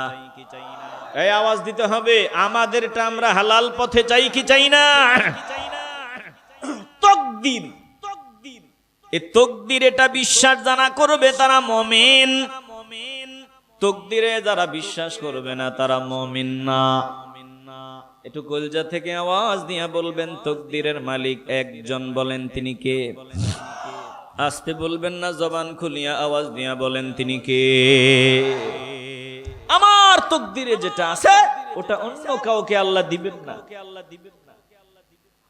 এই আওয়াজ দিতে হবে, আমাদেরটা আমরা হালাল পথে চাই কি চাই না? তকদির, এই তকদির এটা বিশ্বাস যারা করবে তারা মুমিন। তকদিরে যারা বিশ্বাস করবে না তারা মুমিন না। একটু কলজা থেকে আওয়াজ দিয়া বলবেন, তকদিরের মালিক একজন, বলেন তিনি কে? আসতে বলবেন না, জবান খুলিয়া আওয়াজ দিয়া বলেন তিনি কে? আমার তকদিরে যেটা আছে ওটা অন্য কাউকে আল্লাহ দিবেন না।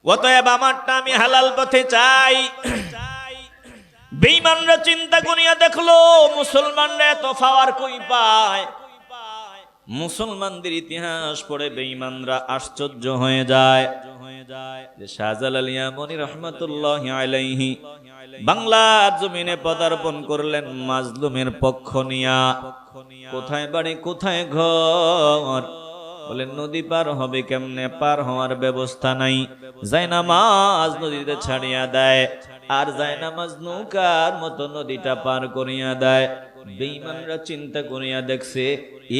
অতএব আমারটা আমি হালাল পথে চাই। বেঈমানরা চিন্তা করিয়া দেখলো মুসলমানরা এত পাওয়ার কই পায়। মুসলমানদের ইতিহাস পড়ে বেঈমানরা আশ্চর্য হয়ে যায়। যে শাহজালাল ইয়ামানি রাহমাতুল্লাহি আলাইহি বাংলার জমিনে পদার্পণ করলেন মাজলুমের পক্ষ নিয়া। কোথায় বাড়ি, কোথায় ঘর? বলেন নদী পার হবে কেমনে? পার হওয়ার ব্যবস্থা নাই। জায়নামাজ নদীতে ছাড়িয়া দেয়, আর জায়নামাজ নৌকার মতো নদীটা পার করিয়া দেয়। বেঈমানরা চিন্তা করিয়া দেখছে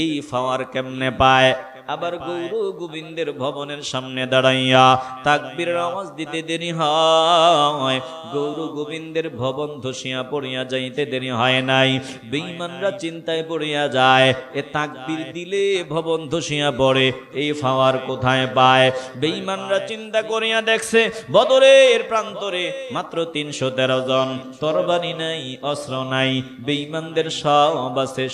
এই ফাওয়ার কেমনে পায়। আবার গৌর গোবিন্দের ভবনের সামনে দাঁড়াইয়া তাকবীরের আওয়াজ দিতে দেরি হয়। গৌর গোবিন্দের ভবন ধসিয়া পড়িয়া যাইতে দেরি হয় নাই। বেঈমানরা চিন্তায় পড়িয়া যায়, এ তাকবীর দিলে ভবন ধসিয়া পড়ে, এই ফাওয়ার কোথায় পায়? বেঈমানরা চিন্তা করিয়া দেখছে বদরের প্রান্তরে মাত্র ৩১৩ জন, তরবারি নাই, অস্ত্র নাই। বেঈমানদের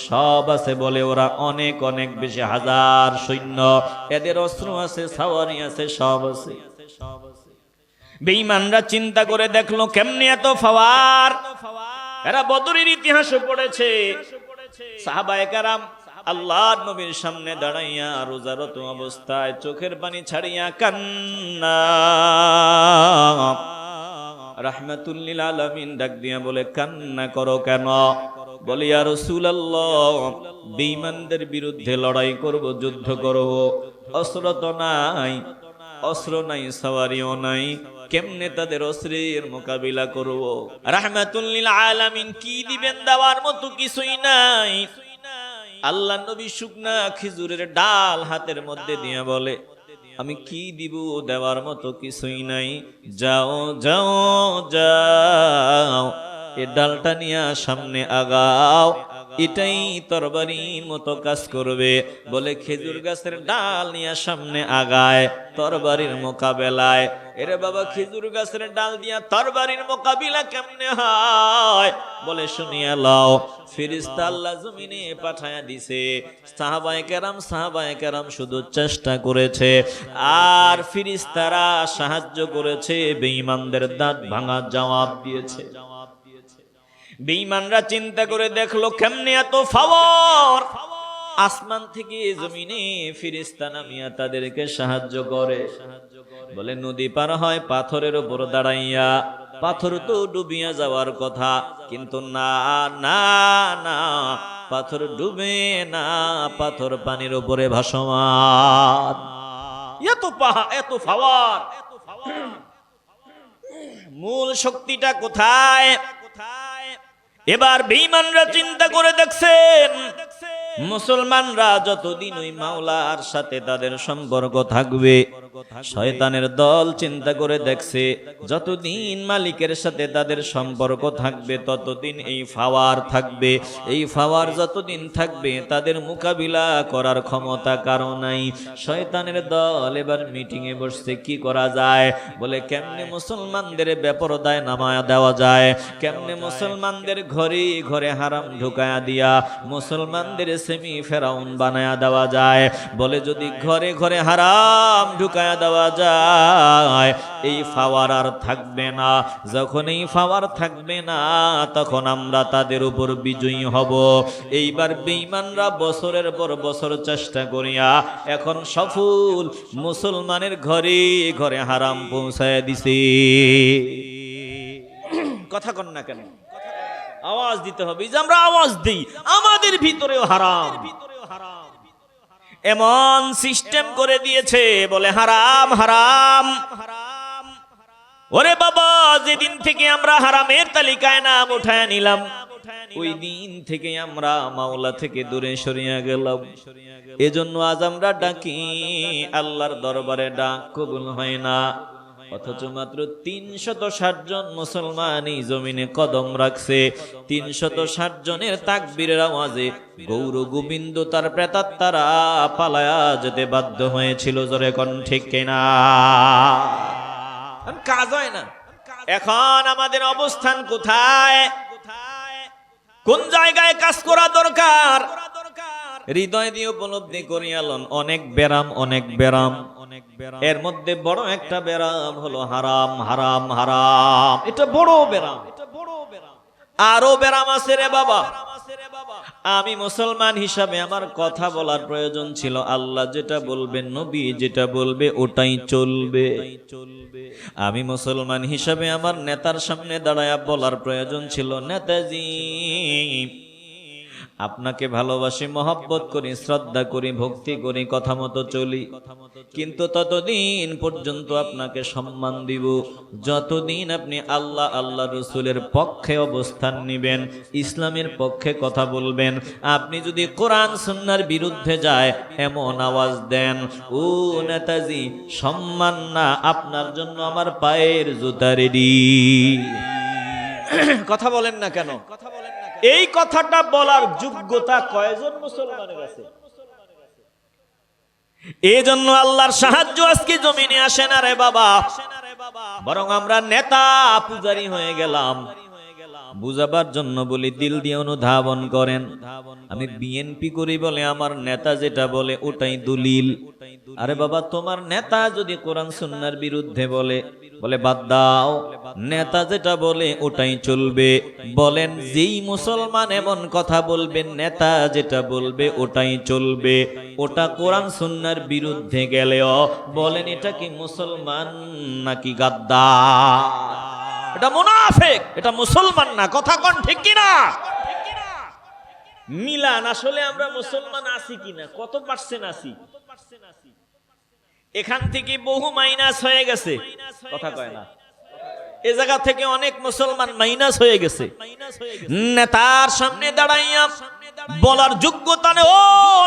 সব আছে বলে ওরা অনেক অনেক বেশি, হাজার সৈন্য। এদের অস্ত্র আছে, সাওয়ারি আছে, সব আছে। বেঈমানরা চিন্তা করে দেখলো কেমনে এত ফাওয়ার। এরা বদরের ইতিহাসে পড়েছে। সাহাবায়ে কেরাম আল্লাহর নবীর সামনে দাঁড়াইয়া রোজারত অবস্থায় চোখের পানি ছাড়িয়া কান্না। রাহমাতুল লিল আলামিন ডাক দিয়া বলে, কান্না করো কেন? বলে, ইয়া রাসূলুল্লাহ, বেঈমানদের বিরুদ্ধে লড়াই করব, যুদ্ধ করব, অস্ত্র তো নাই, অস্ত্র নাই, সাওয়ারিও নাই, কেমনে তাদের অস্ত্রের মোকাবিলা করব? রাহমাতুল লিল আলামিন কি দিবেন? দেওয়ার মতো কিছুই নাই। আল্লাহ নবী শুকনা খেজুরের ডাল হাতের মধ্যে দিয়া বলে, আমি কি দিব? দেওয়ার মতো কিছুই নাই। যাও যাও যাও, এ ডালটা নিয়ে সামনে আগাও, এটাই তরবারির মতো কাজ করবে। বলে খেজুর গাছের ডাল নিয়ে সামনে আগায় তরবারির মোকাবেলায়। এরে বাবা, খেজুর গাছের ডাল দিয়া তরবারির মোকাবিলা কেমনে হয়? বলে, শুনিয়া লও। ফেরেশতা আল্লাহ জমিনে পাঠায়া দিছে। সাহাবায়ে কেরাম শুধু চেষ্টা করেছে, আর ফেরেশতারা সাহায্য করেছে, বেঈমানদের দাঁত ভাঙা জবাব দিয়েছে। বেঈমানরা চিন্তা করে দেখলো কেমনে এত পাওয়ার। আসমান থেকে জমিনে ফেরেশতা নামিয়া তাদেরকে সাহায্য করে। বলে, নদী পার হয় পাথরের উপর দাঁড়াইয়া। পাথর তো ডুবিয়া যাওয়ার কথা, কিন্তু না না না, পাথর ডুবে না, পাথর পানির উপরে ভাসমান। এত পাওয়ার, মূল শক্তিটা কোথায়? এবার বেঈমানরা চিন্তা করে দেখছেন, মুসলমানরা যতদিন ওই মাওলার সাথে তাদের সম্পর্ক থাকবে, শয়তানের দল চিন্তা করে দেখছে যতদিন মালিকের সাথে তাদের সম্পর্ক থাকবে ততদিন এই পাওয়ার থাকবে। এই পাওয়ার যতদিন থাকবে তাদের মোকাবিলা করার ক্ষমতা কারো নাই। শয়তানের দল এবার মিটিং এ বসছে, কি করা যায়? বলে, কেমনে মুসলমানদের বেপরদায় নামায়া দেওয়া যায়, কেমনে মুসলমানদের ঘরে ঘরে হারাম ঢুকায়া দিয়া মুসলমানদের সেমি ফেরাউন বানায়া দেওয়া যায়। বলে, যদি ঘরে ঘরে হারাম ঢুকায়া দেওয়া যায়, এই পাওয়ার আর থাকবে না। যখন এই পাওয়ার থাকবে না, তখন আমরা তাদের উপর বিজয়ী হব। এইবার বেঈমানরা বছরের পর বছর চেষ্টা করিয়া এখন সফল, মুসলমানের ঘরে ঘরে হারাম পৌঁছায় দিছে। কথা কন না কেন? আওয়াজ দিতে হবে, যে আমরা আওয়াজ দিই, আমাদের ভিতরেও হারাম। এমন সিস্টেম করে দিয়েছে, বলে হারাম হারাম। ওরে বাবা, যেদিন থেকে আমরা হারামের তালিকায় নাম উঠায় নিলাম, ওই দিন থেকে আমরা মাওলা থেকে দূরে সরিয়া গেলাম। এজন্য আজ আমরা ডাকি, আল্লাহর দরবারে ডাক কবুল হয় না। অথচ মাত্র ৩৬০ জন মুসলমান এই জমিনে কদম রাখছে। ৩৬০ জনের তাকবীরের আওয়াজে গৌর গোবিন্দ তার প্রেতাত্মারা পালায়া যেতে বাধ্য হয়েছিল। জোরে কোন ঠিক কিনা? কাজ হয় না। এখন আমাদের অবস্থান কোথায়? কোন জায়গায় কাজ করা দরকার? হৃদয় দিয়ে উপলব্ধি করিয়ালন, অনেক ব্যারাম, অনেক ব্যারাম। এর মধ্যে বড় একটা ব্যারাম হলো হারাম হারাম হারাম। এটা বড় ব্যারাম। আরো ব্যারাম আছে রে বাবা। আমি মুসলমান হিসাবে আমার কথা বলার প্রয়োজন ছিল, আল্লাহ যেটা বলবেন, নবী যেটা বলবে ওটাই চলবে। আমি মুসলমান হিসাবে আমার নেতার সামনে দাঁড়ায়া বলার প্রয়োজন ছিল, নেতাজি আপনাকে ভালোবাসি, মহব্বত করি, শ্রদ্ধা করি, ভক্তি করি, কথা মতো চলি, কিন্তু ততদিন পর্যন্ত আপনাকে সম্মান দিব যতদিন আপনি আল্লাহ আল্লাহ রসুলের পক্ষে অবস্থান নিবেন, ইসলামের পক্ষে কথা বলবেন। আপনি যদি কোরআন সুন্নাহর বিরুদ্ধে যায় এমন আওয়াজ দেন, ও নেতাজি সম্মান না, আপনার জন্য আমার পায়ের জুতা রেডি। কথা বলেন না কেন? এই কথাটা বলার যোগ্যতা কয়জন মুসলমানের আছে? এই জন্য আল্লাহর সাহায্য আজকে জমিনে আসে না রে বাবা, বরং আমরা নেতা পূজারি হয়ে গেলাম। বুঝাবার জন্য বলি, দিল দিয়ে অনুধাবন করেন। আমি বিএনপি করি বলে আমার নেতা যেটা বলে ওটাই দলিল। আরে বাবা, তোমার নেতা যদি কোরআন সুন্নাহর বিরুদ্ধে বলে, বলে বাদ দাও, নেতা যেটা বলে ওটাই চলবে। বলেন যেই মুসলমান এমন কথা বলবেন, নেতা যেটা বলবে ওটাই চলবে, ওটা কোরআন সুন্নাহর বিরুদ্ধে গেলেও বলেন এটা কি মুসলমান নাকি গাদ্দার? এটা মুনাফিক, এটা মুসলমান না। কথা কোন ঠিক কিনা? মিলান আসলে আমরা মুসলমান আছি কিনা, কত পার্সেন্ট আছি? এখান থেকে বহু মাইনাস হয়ে গেছে, কথা কয় না। এ জায়গা থেকে অনেক মুসলমান মাইনাস হয়ে গেছে। নেতার সামনে দাঁড়াইয়া বলার যোগ্যতা নেই, ও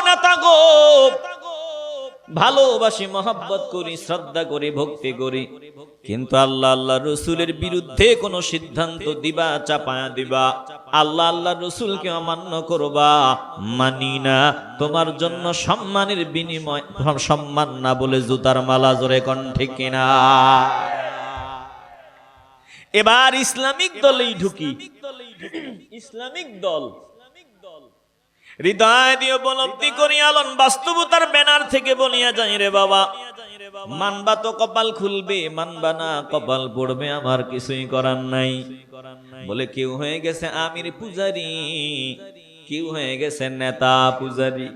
নেতা গো ভালোবাসি, মহব্বত করি, শ্রদ্ধা করি, ভক্তি করি, কিন্তু আল্লাহ আল্লাহ রসুলের বিরুদ্ধে কোন সিদ্ধান্ত দিবা, চাপায়া দিবা, আল্লাহ আল্লাহ রসুলকে অমান্য করবা, মানি না। তোমার জন্য সম্মানের বিনিময় সম্মান না বলে জুতার মালা জোরে কোন ঠিক কিনা? এবার ইসলামিক দলেই ঢুকি। ইসলামিক দল হৃদয় দিয়ে উপলব্ধি করি, আলন বাস্তবতার ব্যানার থেকে বলিয়া যাই রে বাবা, মানবা তো কপাল খুলবে, মানবা না কপাল পড়বে, আমার কিছুই করার নাই। বলে কেউ হয়ে গেছে আমির পূজারি, কেউ হয়ে গেছে নেতা পূজারি।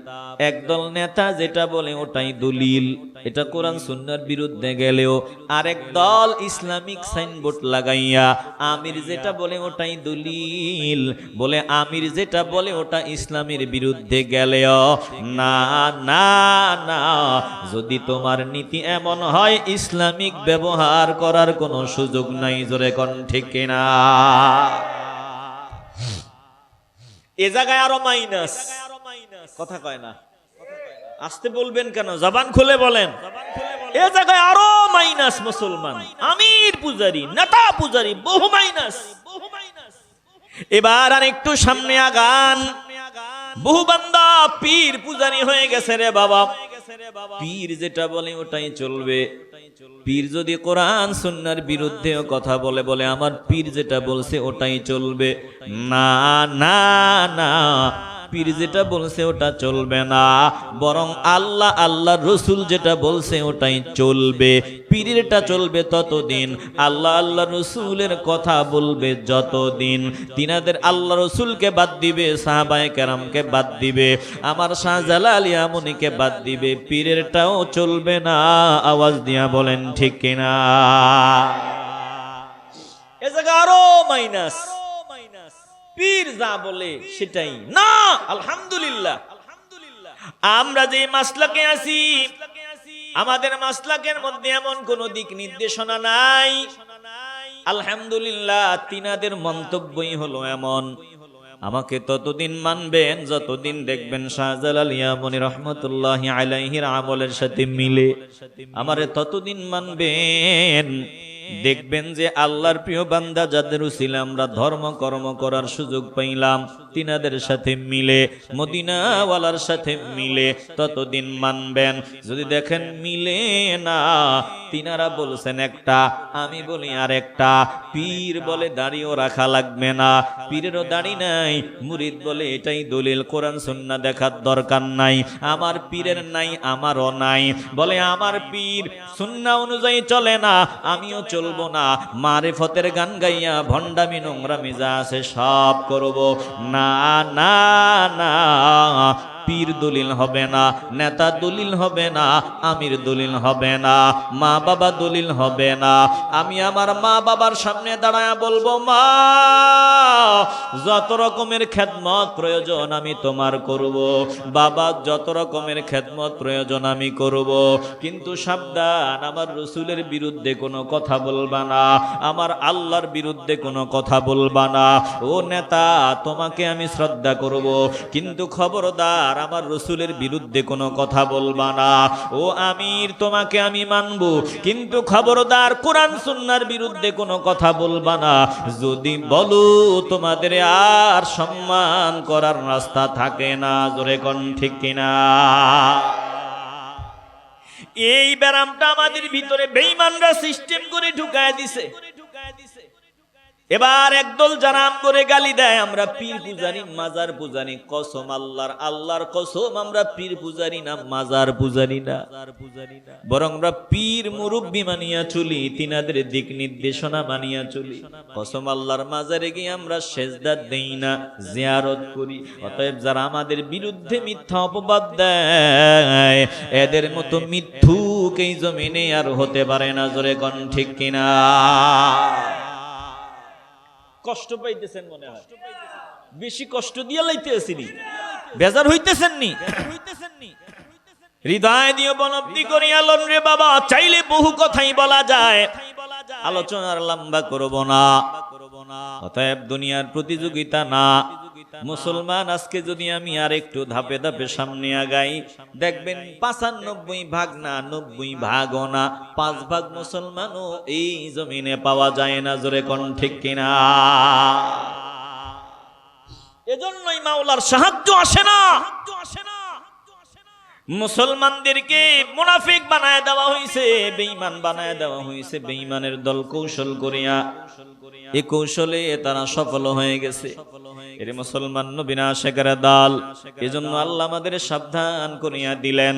একদল নেতা যেটা বলে ওটাই দলিল, এটা কোরআন সুন্নাহর বিরুদ্ধে গেলেও আরেক দল ইসলামিক সাইনবোর্ড লাগাইয়া আমির যেটা বলে ওটাই দলিল, বলে আমির যেটা বলে ওটা ইসলামের বিরুদ্ধে গেলেও না না না, যদি তোমার নীতি এমন হয় ইসলামিক ব্যবহার করার কোনো সুযোগ নাই, জোরে কোন ঠিক কিনা? এ জায়গায় আরো মাইনাস, কথা কয় না। আসতে বলবেন কেন? জবান খুলে বলেন। এ জায়গায় আরো মাইনাস, মুসলমান আমির পূজারি, নেতা পূজারি, বহু মাইনাস। এবার আর একটু সামনে আগান, বহু বান্দা পীর পূজারি হয়ে গেছে রে বাবা। পীর যেটা বলে ওটাই চলবে। পীর যদি কোরআন সুন্নাহর বিরুদ্ধেও কথা বলে, বলে আমার পীর যেটা বলছে ওটাই চলবে। না না না, পীর যেটা বলছে ওটা চলবে না, বরং আল্লাহ আল্লাহ রসুল যেটা বলছে ওটাই চলবে। পীরেরটা চলবে ততদিন, আল্লাহ আল্লাহ রসুলের কথা বলবে যতদিন। তিনাদের আল্লাহ রসুলকে বাদ দিবে, সাহাবায়ে কেরামকে বাদ দিবে, আমার শাহজালাল ইয়ামুনিকে বাদ দিবে, পীরেরটাও চলবে না। আওয়াজ দিয়া বলেন ঠিক কিনা? এ জায়গা আরো মাইনাস। পীর যা বলে সেটাই না। আলহামদুলিল্লাহ, আমরা যে মাসলাকে আছি, আমাদের মাসলাকের মধ্যে এমন কোন দিক নির্দেশনা নাই। আলহামদুলিল্লাহ, তিনাদের মন্তব্যই হলো এমন। আমাকে ততদিন মানবেন যতদিন দেখবেন শাহজালাল ইয়ামুনী রহমতুল্লাহি আলাইহির আমলের সাথে মিলে। আমারে ততদিন মানবেন দেখবেন যে আল্লাহর প্রিয় বান্দা যাদের উসিলা আমরা ধর্ম কর্ম করার সুযোগ পাইলাম, তিনাদের সাথে মিলে, মদিনাওয়ালার সাথে মিলে, ততদিন মানবেন। যদি দেখেন মিলে না, তিনারা বলছেন একটা, আমি বলি আর একটা, পীর বলে দাড়িও রাখা লাগবে না, পীরেরও দাড়ি নাই, মুরিদ বলে এটাই দলিল, কোরআন সুন্নাহ দেখার দরকার নাই, আমার পীরের নাই আমারও নাই, বলে আমার পীর সুন্নাহ অনুযায়ী চলে না, আমিও চলবো না, মারিফতের গান গাইয়া ভণ্ডামি নোংরামি যা আছে সব করব। না না না, পীর দলিল হবে না, নেতা দলিল হবে না, আমির দলিল হবে না, মা বাবা দলিল হবে না। আমি আমার মা বাবার সামনে দাঁড়ায়া বলবো, মা যত রকমের খেদমত প্রয়োজন আমি তোমার করব, বাবা যত রকমের খেদমত প্রয়োজন আমি করব, কিন্তু সাবধান, আমার রসুলের বিরুদ্ধে কোনো কথা বলবা না, আমার আল্লাহর বিরুদ্ধে কোনো কথা বলবা না। ও নেতা, তোমাকে আমি শ্রদ্ধা করব, কিন্তু খবরদার আমার রসুলের বিরুদ্ধে কোনো কথা বলবা না। ও আমির, তোমাকে আমি মানব, কিন্তু খবরদার কোরআন সুন্নাহর বিরুদ্ধে কোনো কথা বলবা না। যদি বলো তোমাদের আর সম্মান করার রাস্তা থাকে না। জোরে কোন ঠিক কিনা? এই ব্যারামটা আমাদের ভিতরে বেঈমানরা সিস্টেম করে ঢুকায় দিছে। এবার একদল জানাম করে গালি দেয়, আমরা পীর পূজারি, মাজার পূজারি। কসম আল্লাহর, আল্লাহর কসম, আমরা পীর পূজারি না, মাজার পূজারি না, বরং আমরা পীর মুরব্বি মানিয়া চলি, তিনাদের দিক নির্দেশনা মানিয়া চলি। কসম আল্লাহর, মাজারে গিয়ে আমরা সেজদা দেই না, জিয়ারত করি। অতএব যারা আমাদের বিরুদ্ধে মিথ্যা অপবাদ দেয়, এদের মতো মিথ্যুক এই জমিনে আর হতে পারে না। জোরে কোন ঠিক কিনা? কষ্ট পাইতেছেন মনে হয়, বেশি কষ্ট দিয়ে লাইতে আসিনি, বেজার হইতেছেন নি? হৃদয় দিয়ে বনব্দি করিয়া লন রে বাবা, চাইলে বহু কথাই বলা যায়, আলোচনার লম্বা করব না। অতএব দুনিয়ার প্রতিযোগিতা না। মুসলমান আজকে যদি আমি আর একটু ধাপে ধাপে সামনে আগাই, দেখবেন 95 না 90 না 5 মুসলমানও এই জমিনে পাওয়া যায় না। জোরে কোন ঠিক কিনা? এজন্যই মাওলার সাহায্য আসে না। মুসলমানদেরকে মুনাফিক বানায় দেওয়া হয়েছে, বেঈমান বানায় দেওয়া হয়েছে, বেঈমানের দল কৌশল করিয়া, এই কৌশলে তারা সফল হয়ে গেছে। এর মুসলমান বিনাশের দল। এজন্য আল্লাহ আমাদের সাবধান করিয়া দিলেন,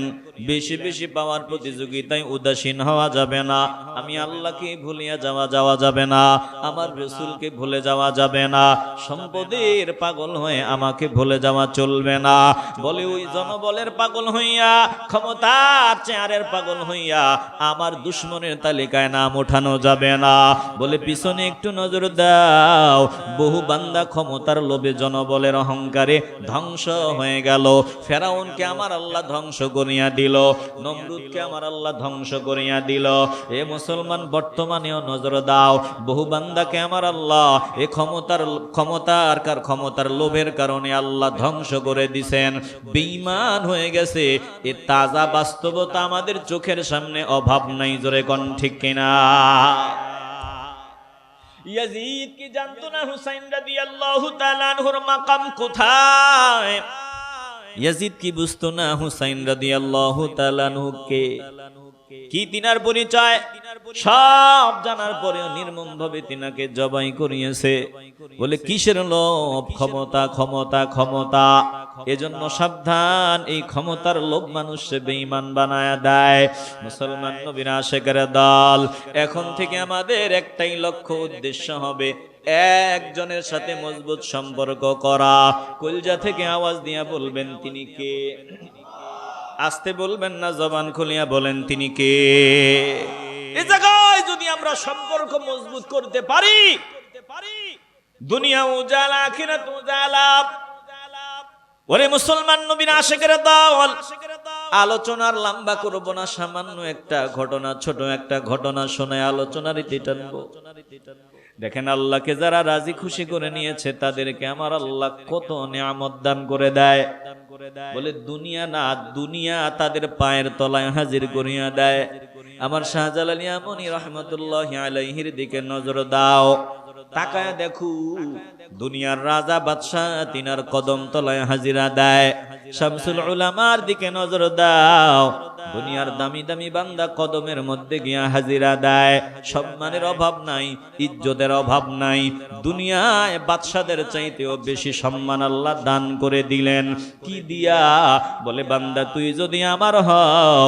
বেশি বেশি পাওয়ার প্রতিযোগিতায় উদাসীন হওয়া যাবে না। আমি আল্লাহকে ভুলিয়া যাওয়া যাবে না, আমার রাসূলকে ভুলে যাওয়া যাবে না, সম্পদের পাগল হয়ে আমাকে ভুলে যাওয়া চলবে না। বলে ওই জনবলের পাগল হইয়া, ক্ষমতার চেয়ারের পাগল হইয়া আমার দুশমনের তালিকায় নাম ওঠানো যাবে না। বলে পিছনে একটু নজর দাও, বহু বান্দা ক্ষমতার লোভে জনবলের অহংকারে ধ্বংস হয়ে গেল। ফেরাউনকে আমার আল্লাহ ধ্বংস করিয়া দিল, নমরুদকে আমার আল্লাহ ধ্বংস করিয়া দিল। এ মুসলমান বর্তমানেও নজর দাও, বহু বান্দাকে আমার আল্লাহ এ ক্ষমতার লোভের কারণে আল্লাহ ধ্বংস করে দিছেন, বেঈমান হয়ে গেছে। এ তাজা বাস্তবতা আমাদের চোখের সামনে, অভাব নাই। জোরে কোন ঠিক কিনা? ইয়াজিদ কি জানতো না হুসাইন রাদিয়াল্লাহু তাআলা আনহুর মাকাম কোথায়? ইয়াজিদ কি বুঝতো না হুসাইন রাদিয়াল্লাহু তাআলা আনহু কে, কি তিনার পরিচয়? সব জানার পরেও নির্মম ভাবে তিনাকে জবাই করিয়েছে। বলে কিসের লোভ? ক্ষমতা, ক্ষমতা, ক্ষমতা। এজন্য সাবধান, এই ক্ষমতার লোভ মানুষকে বেঈমান বানায়া দেয়। মুসলমান নবীর আশিকের দল, এখন থেকে আমাদের একটাই লক্ষ্য, উদ্দেশ্য হবে একজনের সাথে মজবুত সম্পর্ক করা। কলজা থেকে আওয়াজ দিয়া বলবেন তিনি কে? আস্তে বলবেন না, জবান খুলিয়া বলেন তিনি কে? এই জায়গায় যদি আমরা সম্পর্ক মজবুত করতে পারি, দুনিয়া উজালা, আখিরাত উজালা। ওরে মুসলমান নবীর আশিকের দল, আলোচনার লম্বা করব না, সামান্য একটা ঘটনা, ছোট একটা ঘটনা শোনায় আলোচনার ইতি টানবো। দেখেন, আল্লাহকে যারা রাজি খুশি করে নিয়েছে তাদেরকে আমার আল্লাহ কত নিয়ামত দান করে দেয়। বলে দুনিয়া না, দুনিয়া তাদের পায়ের তলায় হাজির করিয়া দেয়। আমার শাহজালাল আমনী রহমতুল্লাহি আলাইহির দিকে নজর দাও, তাকায় দেখো, দুনিয়ার রাজা বাদশাহ তিনার কদম তলায় হাজিরা দেয়। শামসুল উলামার দিকে নজর দাও, দুনিয়ার দামি দামি বান্দা কদমের মধ্যে গিয়া হাজিরা দেয়। সম্মানের অভাব নাই, ইজ্জতের অভাব নাই। দুনিয়ায় বাদশাদের চাইতেও বেশি সম্মান আল্লাহ দান করে দিলেন। কি দিয়া? বলে বান্দা তুই যদি আমার হও,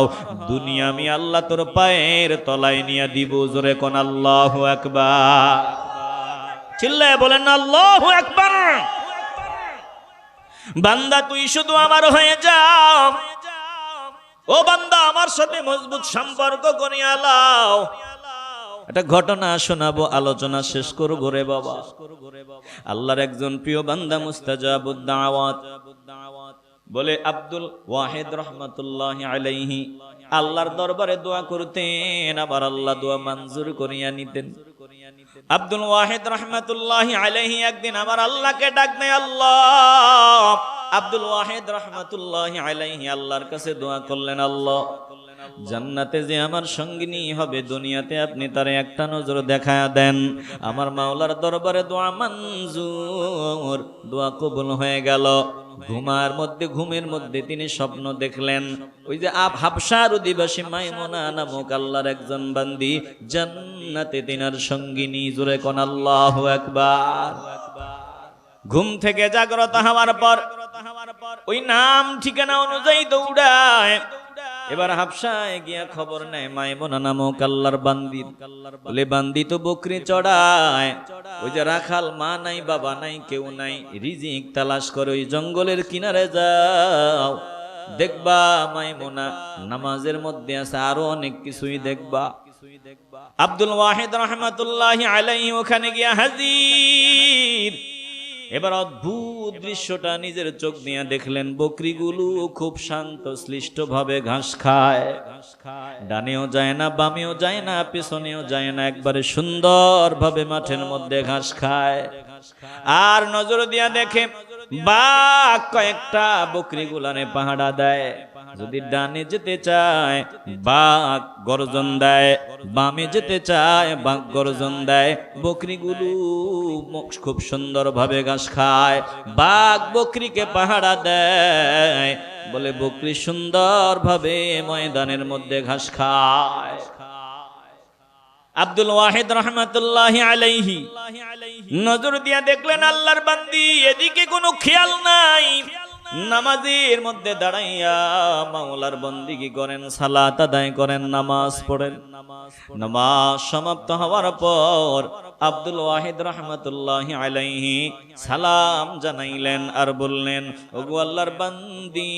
দুনিয়া আমি আল্লাহ তোর পায়ের তলায় নিয়ে দিব। জোরে কোন আল্লাহু আকবার। চিল্লায় বলেন আল্লাহু আকবার। বান্দা তুই শুধু আমার হয়ে যাও। ও বান্দা আমার সাথে মজবুত সম্পর্ক করিয়া লাও। একটা ঘটনা শোনাবো, আলোচনা শেষ করব রে বাবা। আল্লাহর একজন প্রিয় বান্দা মুস্তাজাবুদ দাওয়াত, বলে আব্দুল ওয়াহিদ রহমাতুল্লাহি আলাইহি আল্লাহর দরবারে দোয়া করতেন, আবার আল্লাহ দোয়া মঞ্জুর করিয়া নিতেন। আব্দুল ওয়াহিদ রহমাতুল্লাহি আলাইহি একদিন আমার আল্লাহকে ডাক দেয়, আল্লাহ। আব্দুল ওয়াহিদ রহমাতুল্লাহি আলাইহি আল্লাহর কাছে দোয়া করলেন, আল্লাহ জান্নাতে যে আমার সঙ্গিনী হবে, দুনিয়াতে আপনি তারে একটা নজর দেখায়া দেন। আমার মাওলার দরবারে দোয়া মঞ্জুর, দোয়া কবুল হয়ে গেল। ঘুমের মধ্যে তিনি স্বপ্ন দেখলেন, ওই যে হাবশার অধিবাসী মাইমুনা নামক আল্লাহর একজন বান্দি জান্নাতে তিনার সঙ্গিনী। জোরে কোন আল্লাহু আকবার। ঘুম থেকে জাগ্রত হওয়ার পর ওই নাম ঠিকানা অনুযায়ী দৌড়ায়। এবার হাবশায় গিয়া খবর নেয় মাইমুনা নামক আল্লাহর বান্দি। বলে বান্দি তো বকরি চড়ায়, ওই যে রাখাল, মা নাই বাবা নাই কেউ নাই, রিজিক তালাশ করে ওই জঙ্গলের কিনারে যাও, দেখবা মাইমুনা নামাজের মধ্যে আছে, আরো অনেক কিছুই দেখবা। আব্দুল ওয়াহিদ রহমাতুল্লাহি আলাইহি ওখানে গিয়া হাজির। এবার অদ্ভুত দৃশ্যটা নিজের চোখ দিয়ে দেখলেন। বকরিগুলো খুব শান্ত সৃষ্ট ভাবে ঘাস খায়, ডানেও যায় না, বামেও যায় না, পেছনেও যায় না, একবারে সুন্দর ভাবে মাঠের মধ্যে ঘাস খায়। আর নজর দিয়া দেখে বাঘ কয়েকটা বকরিগুলানে পাহাড়া দেয়। যদি ডানে যেতে চায় বাঘ গর্জন দেয়, বামে যেতে চায় বাঘ গর্জন দেয়। বকরিগুলো খুব সুন্দর ভাবে ঘাস খায়, বাঘ বকরিকে পাহারা দেয়। বলে বকরি সুন্দর ভাবে ময়দানের মধ্যে ঘাস খায়। আব্দুল ওয়াহিদ রহমাতুল্লাহি আলাইহি নজর দিয়া দেখলেন আল্লাহর বান্দি এদিকে কোনো খেয়াল নাই। নামাজের মধ্যে দাঁড়াইয়া মাওলার বন্দিগি করেন, সালাত আদায় করেন, নামাজ পড়েন। নামাজ সমাপ্ত হওয়ার পর আব্দুল ওয়াহিদ রহমাতুল্লাহি আলাইহি সালাম জানাইলেন আর বললেন, ওগো আল্লাহর বান্দি,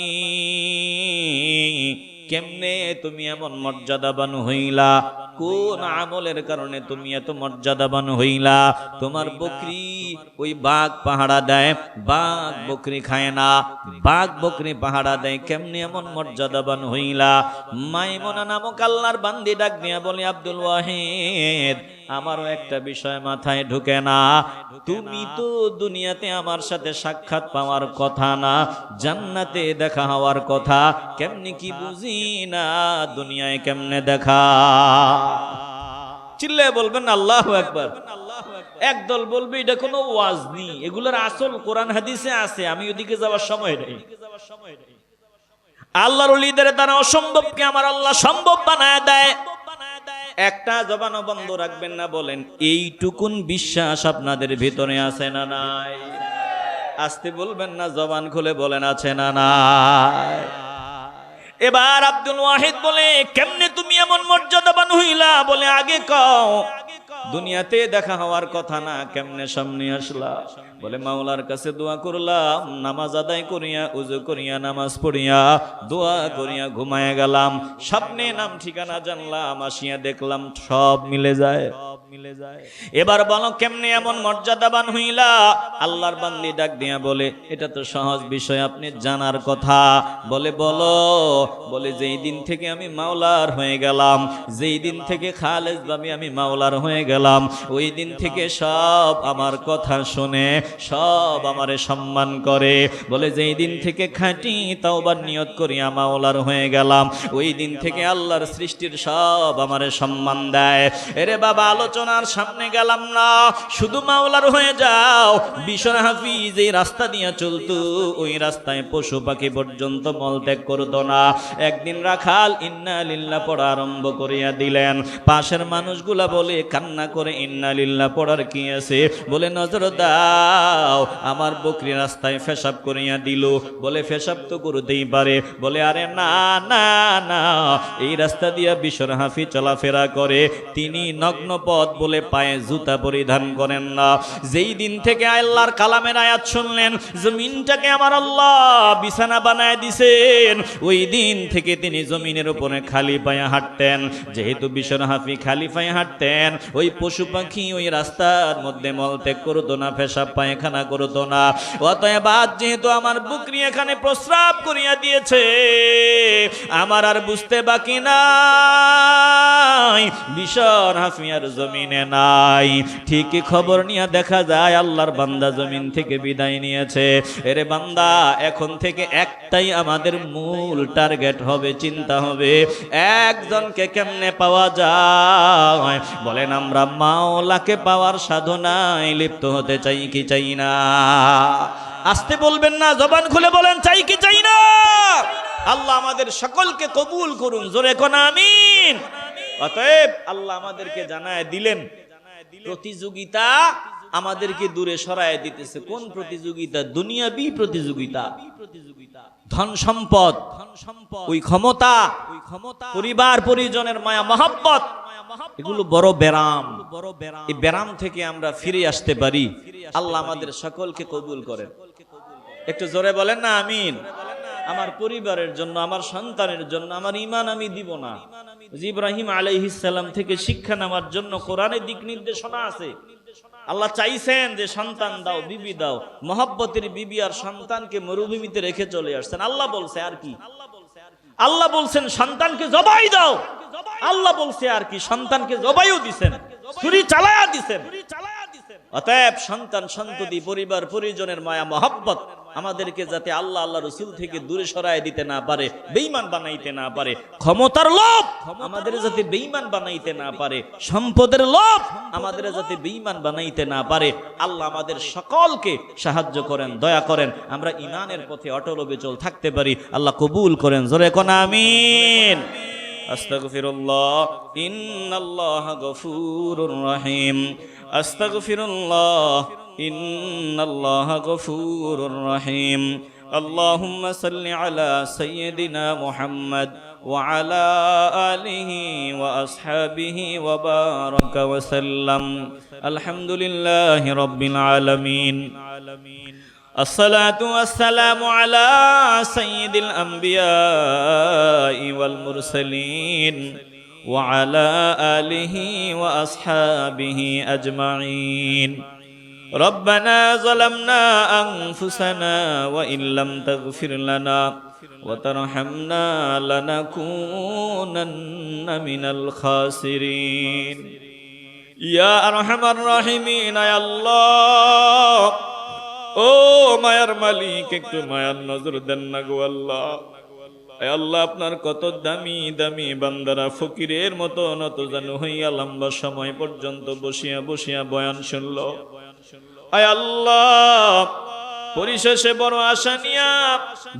কেমনে তুমি এমন মর্যাদাবান হইলা? কোন আমলের কারণে তুমি এত মর্যাদাবান হইলা? তোমার বকরি ওই বাঘ পাহারা দেয়, বাঘ বকরি খায় না, বাঘ বকরি পাহারা দেয়, কেমনে এমন মর্যাদাবান হইলা? মাইমুনা নামক আল্লাহর বান্দি ডাক দিয়া বলে, আব্দুল ওয়াহিদ, আমারও একটা বিষয় মাথায় ঢুকে না। তুমি তো দুনিয়াতে আমার সাথে সাক্ষাৎ পাওয়ার কথা না, জান্নাতে দেখা হওয়ার কথা, কেমনে কি বুঝি না দুনিয়ায় কেমনে দেখা? চিল্লায় বলবেন আল্লাহু আকবার। একদল বলবে এটা কোনো ওয়াজ নেই, এগুলোর আসল কোরআন হাদিসে আছে, আমি ওদিকে যাওয়ার সময় নেই। আল্লাহর ওলিদের দ্বারা অসম্ভবকে আমার আল্লাহ সম্ভব বানায় দেয়। একটা জবানও বন্ধ রাখবেন না। বলেন এইটুকুন বিশ্বাস আপনাদের ভিতরে আছে না নাই? আসতে বলবেন না, জবান খুলে বলেন আছে না নাই? এবার আব্দুল ওয়াহিদ বলে, কেমনে তুমি এমন মর্যাদাবান হইলা? বলে আগে কও, দুনিয়াতে দেখা হওয়ার কথা না, কেমনে সামনে আসলা? বলে মাওলার কাছে দোয়া করলাম, নামাজ আদায় করিয়া, উযু করিয়া, নামাজ পড়িয়া, দোয়া করিয়া ঘুমায় গেলাম। স্বপ্নে নাম ঠিকানা জানলাম, আসিয়া দেখলাম সব মিলে যায়। এবার বলো কেমনে এমন মর্যাদাবান হইলা? আল্লাহর বান্দি ডাক দিয়া বলে, এটা তো সহজ বিষয়, আপনি জানার কথা। বলে বলো। বলে যেই দিন থেকে আমি মাওলার হয়ে গেলাম, যেই দিন থেকে খালেস ভাবে আমি মাওলার হয়ে গেলাম, ওই দিন থেকে সব আমার কথা শুনে সব আমারে সম্মান করে। বলে যেই দিন থেকে খাঁটি তাওবার নিয়ত করি মাওলার হয়ে গেলাম, ওই দিন থেকে আল্লাহর সৃষ্টির সব আমারে সম্মান দেয়। এরে বাবা, আলোচনার সামনে গেলাম না, শুধু মাওলার হয়ে যাও। বিশর হাফিজ এই রাস্তা দিয়ে চলতো, ওই রাস্তায় পশু পাখি পর্যন্ত মলত্যাগ করতো না। একদিন রাখাল ইন্না লিল্লাহ পড়া আরম্ভ করিয়া দিলেন। পাশের মানুষগুলা বলে কান্না করে, ইন্না লিল্লাহ পড়ার কি আছে? বলে নজর দাও, আমার বকরি রাস্তায় পেশাব করিয়া দিল। বলে পেশাব তো করতেই পারে। বলে আরে না না না, এই রাস্তা দিয়া বিশর হাফি চলাফেরা করে, তিনি নগ্ন পথ বলে পায়ে জুতা পরিধান করেন না। যেই দিন থেকে আল্লাহর কালামের আয়াত শুনলেন, জমিনটাকে আমার আল্লাহ বিছানা বানায় দিছেন, ওই দিন থেকে তিনি জমিনের উপরে খালি পায়ে হাঁটতেন। যেহেতু বিশর হাফি খালি পায়ে হাঁটতেন, ওই পশু পাখি ওই রাস্তার মধ্যে মলত্যাগ করতো না, পেশাব পায়খানা করতো না। অতএব আজ যেহেতু আমার বকরি এখানে প্রস্রাব করিয়া দিয়েছে, আমার আর বুঝতে বাকি নাই বিশর হাফি আর জমিনে নাই। ঠিকই খবর নিয়ে দেখা যায় আল্লাহর বান্দা জমিন থেকে বিদায় নিয়েছে। এরে বান্দা, এখন থেকে একটাই আমাদের মূল টার্গেট হবে, চিন্তা হবে একজনকে কেমনে পাওয়া যায়। বলেন আমরা মাওলাকে পাওয়ার সাধনায় লিপ্ত হতে চাই কি চাই না? আসতে বলবেন না, জবান খুলে বলেন চাই কি চাই না? আল্লাহ আমাদের সকলকে কবুল করুন, জোরে কোন আমিন। অতএব আল্লাহ আমাদেরকে জানায় দিলেন, প্রতিযোগিতা আমাদেরকে দূরে সরায় দিতেছে। কোন প্রতিযোগিতা? দুনিয়াবি প্রতিযোগিতা, ধন সম্পদ, ওই ক্ষমতা, পরিবার পরিজনের মায়া মহব্বত, এগুলো বড় ব্যারাম। এই ব্যারাম থেকে আমরা ফিরে আসতে পারি। আল্লাহ আমাদের সকলকে কবুল করেন। একটু জোরে বলেন না আমিন। আমার পরিবারের জন্য, আমার সন্তানের জন্য আমার ঈমান আমি দিব না। ইব্রাহিম আলাইহিস সালাম থেকে শিক্ষা নেওয়ার জন্য কোরআনে দিক নির্দেশনা আছে। আল্লাহ চাইছেন যে সন্তান দাও, বিবি দাও, মহব্বতের বিবি আর সন্তানকে মরুভূমিতে রেখে চলে আসছেন। আল্লাহ বলছে আর কি? আল্লাহ বলছেন সন্তানকে জবাই দাও। আল্লাহ বলছে আর কি? সন্তানকে জবাইও দিছেন, ছুরি চালায়া দিছেন। অতএব সন্তান সন্ততি পরিবার পরিজনের মায়া মহব্বত আমাদেরকে যাতে আল্লাহ আল্লাহ রসুল থেকে দূরে সরায় দিতে না পারে, বেঈমান বানাইতে না পারে। ক্ষমতার লোভ আমাদের যাতে বেঈমান বানাইতে না পারে, সম্পদের লোভ আমাদের যাতে বেঈমান বানাইতে না পারে। আল্লাহ আমাদের সকলকে সাহায্য করেন, দয়া করেন, আমরা ঈমানের পথে অটল অবিচল থাকতে পারি। আল্লাহ কবুল করেন, জোরে কোন আমিন। আস্তাগফিরুল্লাহ, ইন্নাল্লাহা গফুরুর রহিম। আস্তাগফিরুল্লাহ, ইন্নাল্লাহা গফুরুর রহিম। আল্লাহুম্মা সাল্লি আলা সাইয়্যিদিনা মুহাম্মদ ওয়া আলা আলিহি ওয়া আসহাবিহি ওয়া বারাকা ওয়া সাল্লাম। আলহামদুলিল্লাহি রাব্বিল আলামিন। الصلاة والسلام على سيد الأنبياء والمرسلين وعلى آله وأصحابه أجمعين. ربنا ظلمنا أنفسنا وإن لم تغفر لنا وترحمنا لنكونن من الخاسرين. يا أرحم الراحمين يا الله, ও মায়ার মালিক, একটু মায়ার নজর দেন না গো আল্লাহ। আল্লাহ আপনার কত দামি দামি বান্দারা ফকিরের মতো নত জানু হইয়া লম্বা সময় পর্যন্ত বসিয়া বসিয়া বয়ান শুনল। আয় আল্লাহ, পরিশেষে বড় আশা নিয়া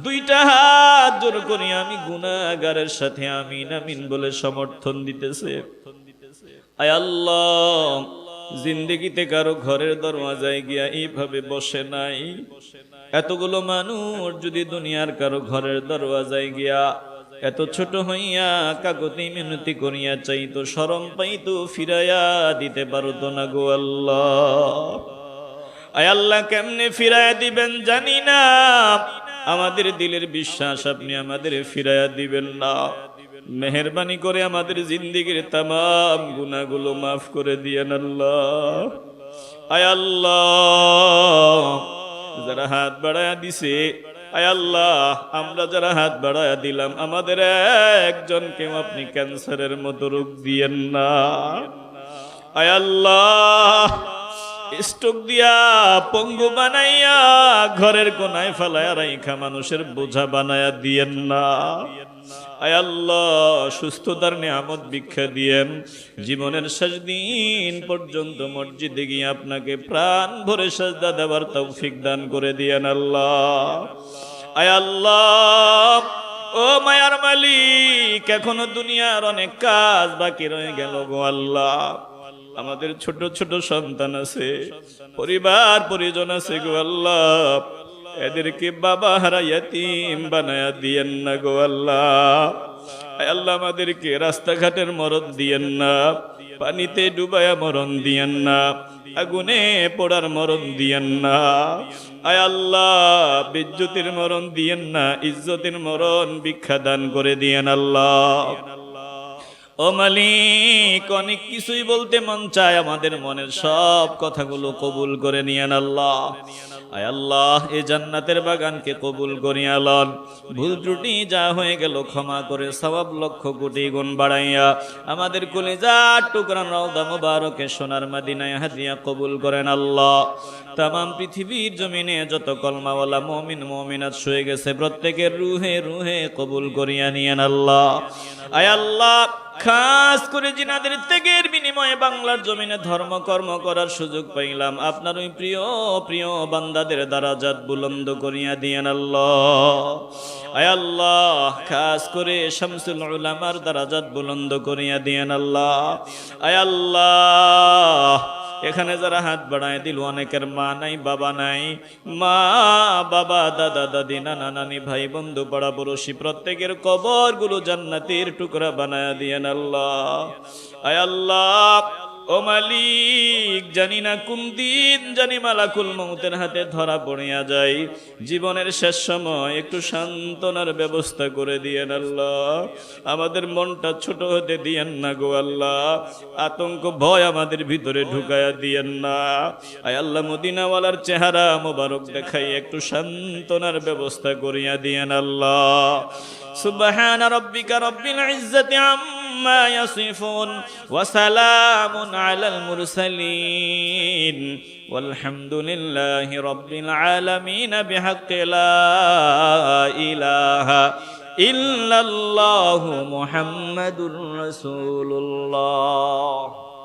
দুইটা হাত জোর করিয়া আমি গুনাহগারের সাথে আমিন আমিন বলে সমর্থন দিতেছে। আয় আল্লাহ, জিন্দেগিতে কারো ঘরের দরওয়াজায় গিয়া এইভাবে বসে নাই। এতগুলো মানুষ যদি দুনিয়ার কারো ঘরের দরওয়াজায় গিয়া এত ছোট হইয়া কাকতি মিনতি করিয়া চাইতো, শরম পাইতো, ফিরাইয়া দিতে পারতো না গো আল্লাহ। আয় আল্লাহ, কেমনে ফিরাইয়া দিবেন জানি না। আমাদের দিলের বিশ্বাস আপনি আমাদের ফিরাইয়া দিবেন না। মেহেরবানি করে আমাদের জিন্দেগির তামাম গুনাহগুলো মাফ করে দিয়েন আল্লাহ। আয় আল্লাহ, যারা হাত বাড়ায়া দিছে, আয় আল্লাহ, আমরা যারা হাত বাড়ায়া দিলাম, আমাদের একজনকেও আপনি ক্যান্সারের মতো রোগ দিয়েন না। আয় আল্লাহ, স্ট্রোক দিয়া পঙ্গু বানাইয়া ঘরের কোনায় ফেলায়া রাইখা মানুষের বোঝা বানায়া দিয়েন না। আয় আল্লাহ, সুস্থতার নিয়ামত ভিক্ষা দিয়েন। জীবনের শেষ দিন পর্যন্ত মসজিদে গিয়ে আপনাকে প্রাণ ভরে সাজদা দেওয়ার তৌফিক দান করে দিয়েন আল্লাহ। আয় আল্লাহ, ও মায়ার মালিক, এখনো দুনিয়ার অনেক কাজ বাকি রয়ে গেল গো আল্লাহ। আমাদের ছোট ছোট সন্তান আছে, পরিবার পরিজন আছে গো আল্লাহ, এদেরকে বাবা হারা ইয়াতীম বানায়া দিয়েন না গো আল্লাহ। আয় আল্লাহ, আমাদেরকে রাস্তাঘাটের মরণ দিয়েন না, পানিতে ডুবায়া মরণ দিয়েন না, আগুনে পোড়ার মরণ দিয়েন না। আয় আল্লাহ, বিজ্জতির মরণ দিয়েন না, ইজ্জতের মরণ ভিক্ষা দান করে দিয়েন আল্লাহ। ও মালিক, অনেক কিছুই বলতে মন চায়, আমাদের মনের সব কথাগুলো কবুল করে নিয়েন আল্লাহ। আয় আল্লাহ, এই জান্নাতের বাগানকে কবুল করিয়া লন। ভুল ত্রুটি যা হয়ে গেল ক্ষমা করে সওয়াব লক্ষ কোটি গুণ বাড়াইয়া আমাদের কলিজার টুকরা রওজা মুবারকে সোনার মদিনায় হাদিয়া কবুল করেন আল্লাহ। তামাম পৃথিবীর জমিনে যত কলমাওয়ালা মুমিন মুমিনাত শুয়ে গেছে, প্রত্যেকের রুহে রুহে কবুল করিয়া নিয়েন আল্লাহ। আয় আল্লাহ, খাস করে জিনাদের ত্যাগের বিনিময়ে বাংলার জমিনে ধর্মকর্ম করার সুযোগ পাইলাম, আপনার ওই প্রিয় প্রিয় বান্দাদের দারাজাত বুলন্দ করিয়া দিয়েন আল্লাহ। আয় আল্লাহ, খাস করে শামসুল উলামার দারাজাত বুলন্দ করিয়া দিয়েন আল্লাহ। আয় আল্লাহ, এখানে যারা হাত বাড়ায় দিল, অনেকের মা নাই বাবা নাই, মা বাবা দাদা দাদি নানা নানি ভাই বন্ধু পাড়া পড়োশি প্রত্যেকের কবর গুলো জান্নাতের টুকরা বানায়া দিয়েন আল্লাহ। আয় আল্লাহ, ও মালিক, জানি না কোন দিন জানি মালাকুল মউতের হাতে ধরা পড়িয়া যায়, জীবনের শেষ সময় একটু সান্ত্বনার ব্যবস্থা করে দিয়েন আল্লাহ। আমাদের মনটা ছোট হতে দিয়েন না গো আল্লাহ, আতঙ্ক ভয় আমাদের ভিতরে ঢুকায়া দিয়েন না। আয় আল্লাহ, মদিনাওয়ালার চেহারা মোবারক দেখাই একটু সান্ত্বনার ব্যবস্থা করিয়া দিয়েন আল্লাহ। সুবহান রাব্বিকা রাব্বিল ইজ্জাতি আম্মা ইয়াসিফুন ওয়া সালামুন আলাল মুরসালিন ওয়ালহামদুলিল্লাহি রাব্বিল আলামিন বিহাক্কি লা ইলাহা ইল্লাল্লাহু মুহাম্মাদুর রাসূলুল্লাহ।